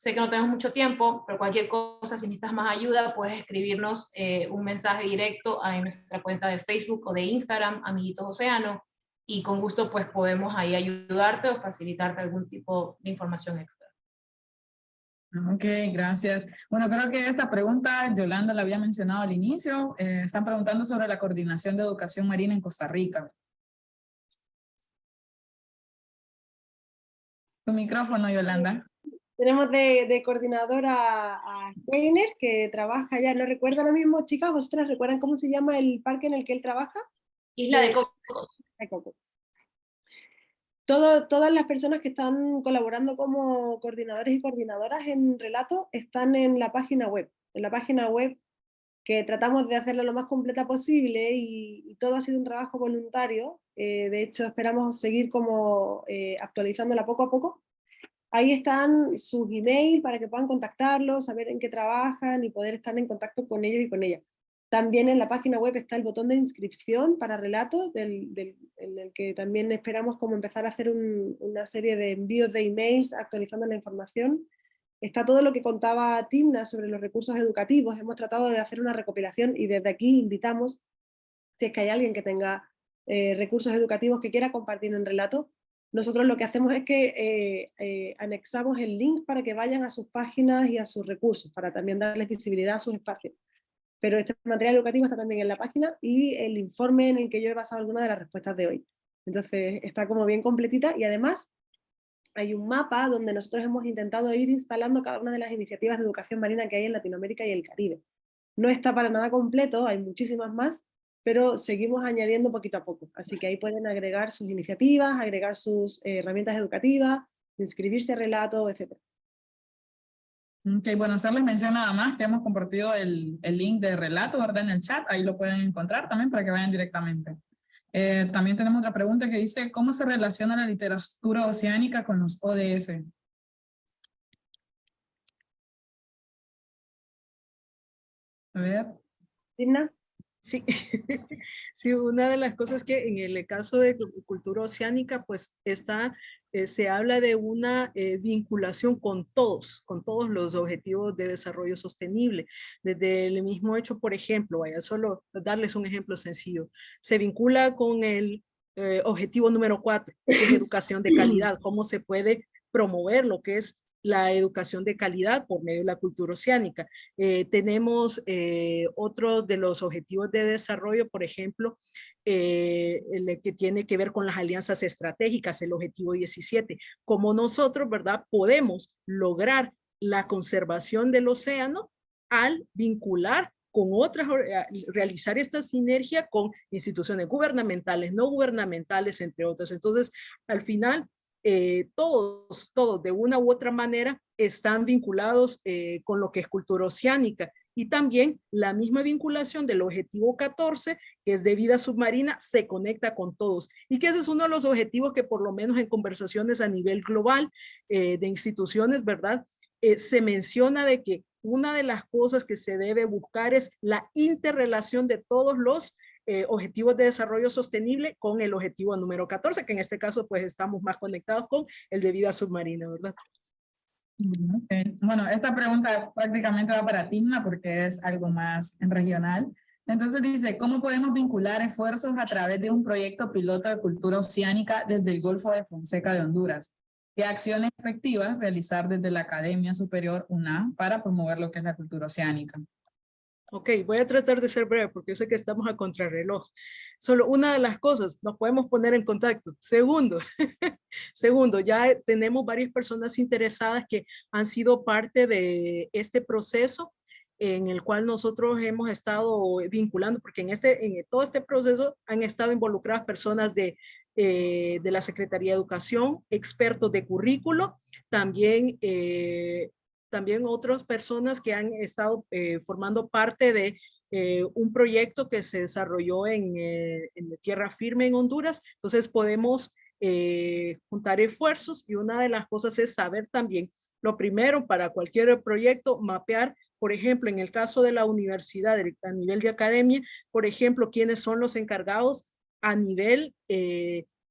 sé que no tenemos mucho tiempo, pero cualquier cosa, si necesitas más ayuda, puedes escribirnos un mensaje directo en nuestra cuenta de Facebook o de Instagram, Amiguitos Océano, y con gusto pues podemos ahí ayudarte o facilitarte algún tipo de información extra. Ok, gracias. Bueno, creo que esta pregunta Yolanda la había mencionado al inicio. Están preguntando sobre la coordinación de educación marina en Costa Rica. Tu micrófono, Yolanda. Tenemos de coordinadora a Steiner, que trabaja allá, no recuerdo lo mismo, chicas, ¿vosotras recuerdan cómo se llama el parque en el que él trabaja? Isla de Cocos. De Coco. Todas las personas que están colaborando como coordinadores y coordinadoras en Relato están en la página web. En la página web que tratamos de hacerla lo más completa posible y todo ha sido un trabajo voluntario. De hecho, esperamos seguir como actualizándola poco a poco. Ahí están sus emails para que puedan contactarlos, saber en qué trabajan y poder estar en contacto con ellos y con ellas. También en la página web está el botón de inscripción para Relatos, en el que también esperamos como empezar a hacer una serie de envíos de emails actualizando la información. Está todo lo que contaba Timna sobre los recursos educativos. Hemos tratado de hacer una recopilación y desde aquí invitamos, si es que hay alguien que tenga recursos educativos que quiera compartir en Relato, nosotros lo que hacemos es que anexamos el link para que vayan a sus páginas y a sus recursos, para también darles visibilidad a sus espacios. Pero este material educativo está también en la página y el informe en el que yo he basado algunas de las respuestas de hoy. Entonces está como bien completita y además hay un mapa donde nosotros hemos intentado ir instalando cada una de las iniciativas de educación marina que hay en Latinoamérica y el Caribe. No está para nada completo, hay muchísimas más, pero seguimos añadiendo poquito a poco. Así que ahí pueden agregar sus iniciativas, agregar sus herramientas educativas, inscribirse a Relato, etc. Ok, bueno, hacerles mención nada más que hemos compartido el link de Relato, ¿verdad? En el chat, ahí lo pueden encontrar también para que vayan directamente. También tenemos otra pregunta que dice, ¿cómo se relaciona la literatura oceánica con los ODS? A ver. ¿Timna? Sí, sí, una de las cosas que en el caso de cultura oceánica, pues se habla de una vinculación con todos los objetivos de desarrollo sostenible. Desde el mismo hecho, por ejemplo, vaya, solo darles un ejemplo sencillo, se vincula con el objetivo número 4, que es educación de calidad, cómo se puede promover lo que es la educación de calidad por medio de la cultura oceánica. Tenemos otros de los objetivos de desarrollo, por ejemplo, el que tiene que ver con las alianzas estratégicas, el objetivo 17. Como nosotros, ¿verdad? Podemos lograr la conservación del océano al vincular con otras, realizar esta sinergia con instituciones gubernamentales, no gubernamentales, entre otras. Entonces, al final, todos de una u otra manera están vinculados con lo que es cultura oceánica y también la misma vinculación del objetivo 14, que es de vida submarina, se conecta con todos y que ese es uno de los objetivos que por lo menos en conversaciones a nivel global de instituciones, ¿verdad? Se menciona de que una de las cosas que se debe buscar es la interrelación de todos los objetivos de desarrollo sostenible con el objetivo número 14, que en este caso pues estamos más conectados con el de vida submarina, ¿verdad? Okay. Bueno, esta pregunta prácticamente va para Timna porque es algo más regional. Entonces dice, ¿cómo podemos vincular esfuerzos a través de un proyecto piloto de cultura oceánica desde el Golfo de Fonseca de Honduras? ¿Qué acciones efectivas realizar desde la Academia Superior UNA para promover lo que es la cultura oceánica? Ok, voy a tratar de ser breve porque yo sé que estamos a contrarreloj. Solo una de las cosas, nos podemos poner en contacto. Segundo, ya tenemos varias personas interesadas que han sido parte de este proceso en el cual nosotros hemos estado vinculando, porque en todo este proceso han estado involucradas personas de la Secretaría de Educación, expertos de currículo, también otras personas que han estado formando parte de un proyecto que se desarrolló en tierra firme en Honduras. Entonces podemos juntar esfuerzos y una de las cosas es saber también, lo primero para cualquier proyecto, mapear, por ejemplo, en el caso de la universidad, a nivel de academia, por ejemplo, quiénes son los encargados a nivel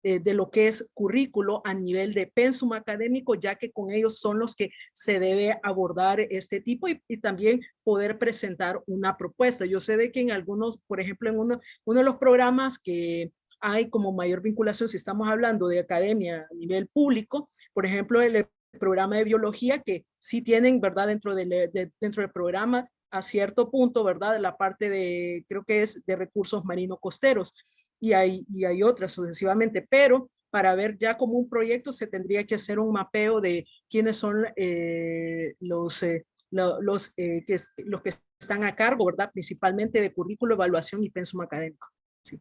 de lo que es currículo a nivel de pensum académico, ya que con ellos son los que se debe abordar este tipo y también poder presentar una propuesta. Yo sé de que en algunos, por ejemplo, en uno de los programas que hay como mayor vinculación, si estamos hablando de academia a nivel público, por ejemplo, el programa de biología, que sí tienen, ¿verdad? Dentro del programa, a cierto punto, ¿verdad? La parte de, creo que es de recursos marinos costeros, y hay otras sucesivamente, pero para ver ya como un proyecto se tendría que hacer un mapeo de quiénes son los que están a cargo, ¿verdad? Principalmente de currículo, evaluación y pensum académico. Sí.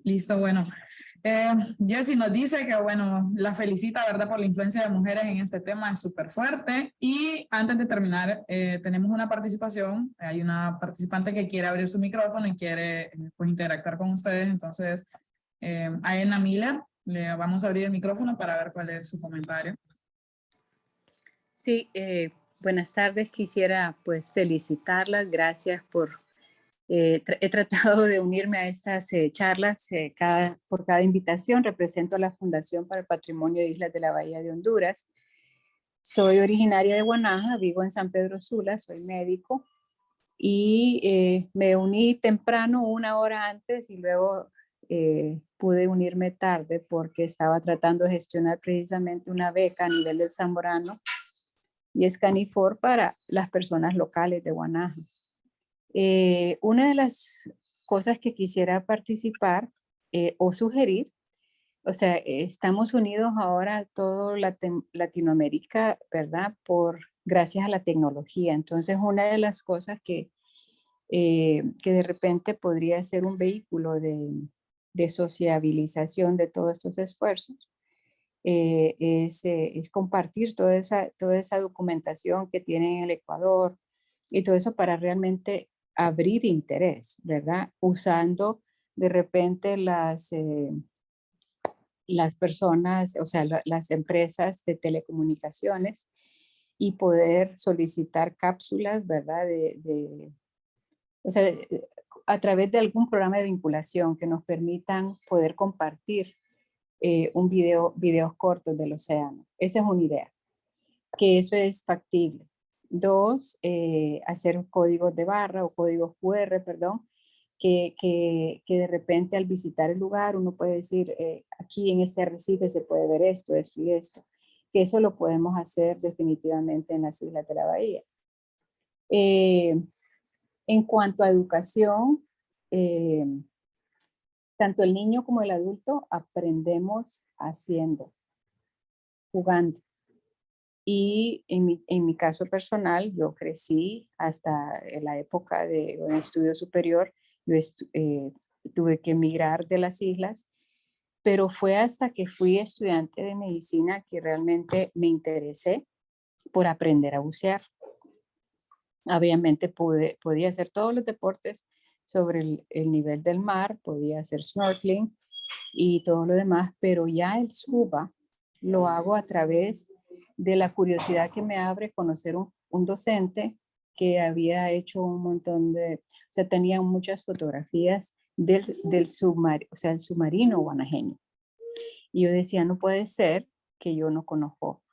Listo, bueno. Jessie nos dice que, bueno, la felicita, ¿verdad?, por la influencia de mujeres en este tema, es súper fuerte. Y antes de terminar, tenemos una participación. Hay una participante que quiere abrir su micrófono y quiere, pues, interactuar con ustedes. Entonces, a Elna Miller, le vamos a abrir el micrófono para ver cuál es su comentario. Sí, buenas tardes. Quisiera, pues, felicitarlas. Gracias por... he tratado de unirme a estas charlas por cada invitación. Represento a la Fundación para el Patrimonio de Islas de la Bahía de Honduras. Soy originaria de Guanaja, vivo en San Pedro Sula, soy médico y me uní temprano, 1 hora antes, y luego pude unirme tarde porque estaba tratando de gestionar precisamente una beca a nivel del Zamorano y Escanifor para las personas locales de Guanaja. Una de las cosas que quisiera participar o sugerir, o sea, estamos unidos ahora todo Latinoamérica, ¿verdad? Gracias a la tecnología. Entonces, una de las cosas que de repente podría ser un vehículo de sociabilización de todos estos esfuerzos es compartir toda esa documentación que tienen en el Ecuador y todo eso para realmente abrir interés, ¿verdad? Usando de repente las personas, o sea, las empresas de telecomunicaciones y poder solicitar cápsulas, ¿verdad? O sea, a través de algún programa de vinculación que nos permitan poder compartir videos cortos del océano. Esa es una idea, que eso es factible. 2, hacer códigos de barra o códigos QR, perdón, que de repente al visitar el lugar uno puede decir, aquí en este arrecife se puede ver esto, esto y esto, que eso lo podemos hacer definitivamente en las Islas de la Bahía. En cuanto a educación, tanto el niño como el adulto aprendemos haciendo, jugando. Y en mi caso personal, yo crecí hasta la época de un estudio superior. Yo tuve que emigrar de las islas, pero fue hasta que fui estudiante de medicina que realmente me interesé por aprender a bucear. Obviamente podía hacer todos los deportes sobre el nivel del mar, podía hacer snorkeling y todo lo demás, pero ya el scuba lo hago a través de la curiosidad que me abre conocer un docente que había hecho un montón o sea, tenía muchas fotografías del submarino, o sea, el submarino guanajeño. Y yo decía, no puede ser que yo no conozco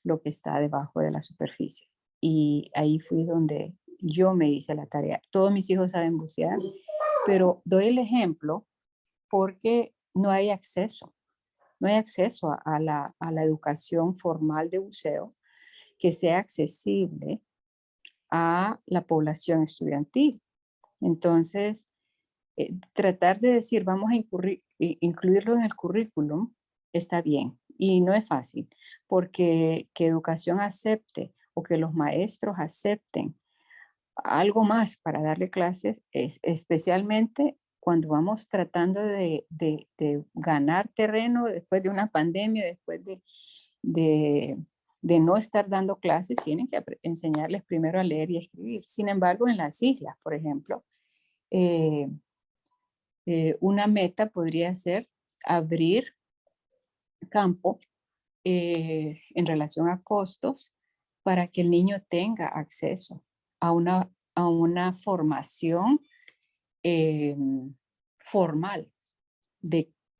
lo que está debajo de la superficie. Y ahí fui donde yo me hice la tarea. Todos mis hijos saben bucear, pero doy el ejemplo porque no hay acceso. No hay acceso a la educación formal de buceo que sea accesible a la población estudiantil. Entonces, tratar de decir, vamos a incluirlo en el currículum, está bien. Y no es fácil, porque que educación acepte o que los maestros acepten algo más para darle clases, especialmente cuando vamos tratando de ganar terreno después de una pandemia, después de no estar dando clases, tienen que enseñarles primero a leer y a escribir. Sin embargo, en las islas, por ejemplo, una meta podría ser abrir campo en relación a costos para que el niño tenga acceso a una formación formal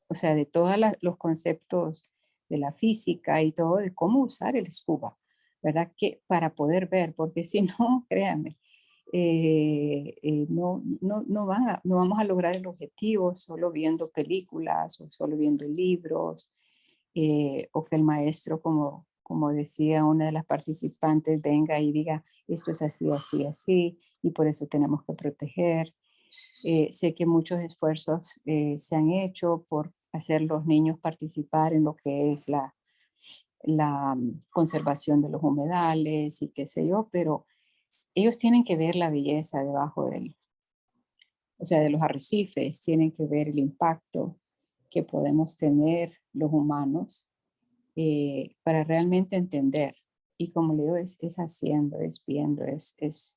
o sea, de todos los conceptos de la física y todo, de cómo usar el scuba, ¿verdad? Que para poder ver, porque si no, créanme, no vamos a lograr el objetivo solo viendo películas o solo viendo libros, o que el maestro, como decía una de las participantes, venga y diga, esto es así, así, así, y por eso tenemos que proteger. Sé que muchos esfuerzos se han hecho por hacer los niños participar en lo que es la conservación de los humedales y qué sé yo, pero ellos tienen que ver la belleza debajo o sea, de los arrecifes, tienen que ver el impacto que podemos tener los humanos para realmente entender. Y como le digo, es haciendo, es viendo, Entonces,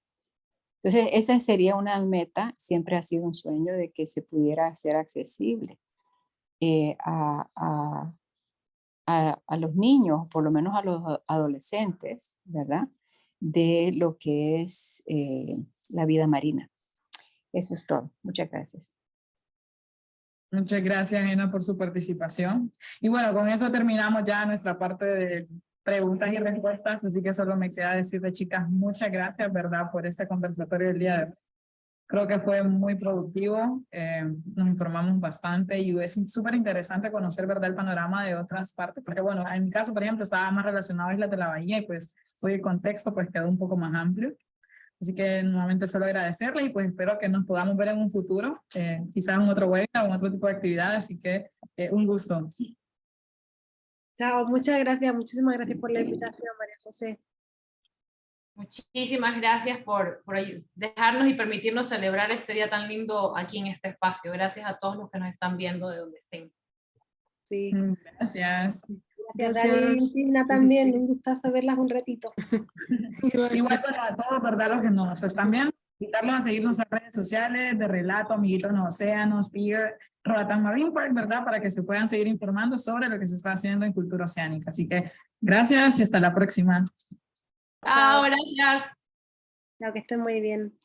esa sería una meta, siempre ha sido un sueño de que se pudiera hacer accesible a los niños, por lo menos a los adolescentes, ¿verdad? De lo que es la vida marina. Eso es todo. Muchas gracias. Muchas gracias, Ana, por su participación. Y bueno, con eso terminamos ya nuestra parte de preguntas y respuestas, así que solo me queda decirle, chicas, muchas gracias, ¿verdad?, por este conversatorio del día de hoy. Creo que fue muy productivo, nos informamos bastante y es súper interesante conocer, ¿verdad?, el panorama de otras partes, porque bueno, en mi caso, por ejemplo, estaba más relacionado a Islas de la Bahía y pues hoy el contexto pues quedó un poco más amplio. Así que nuevamente solo agradecerle y pues espero que nos podamos ver en un futuro, quizás en otro webinar o en otro tipo de actividad, así que un gusto. Chao, muchas gracias, muchísimas gracias por la invitación, María José. Muchísimas gracias por dejarnos y permitirnos celebrar este día tan lindo aquí en este espacio. Gracias a todos los que nos están viendo de donde estén. Sí. Gracias. Gracias, Dani y Tina también, un gustazo verlas un ratito. Igual para todos, ¿verdad?, los que nos están viendo, invitarlos a seguirnos en redes sociales de Relato, Amiguitos en Océanos, Peer, Roatán Marine Park, ¿verdad?, para que se puedan seguir informando sobre lo que se está haciendo en cultura oceánica. Así que gracias y hasta la próxima. Chao, gracias. Chao, que estén muy bien.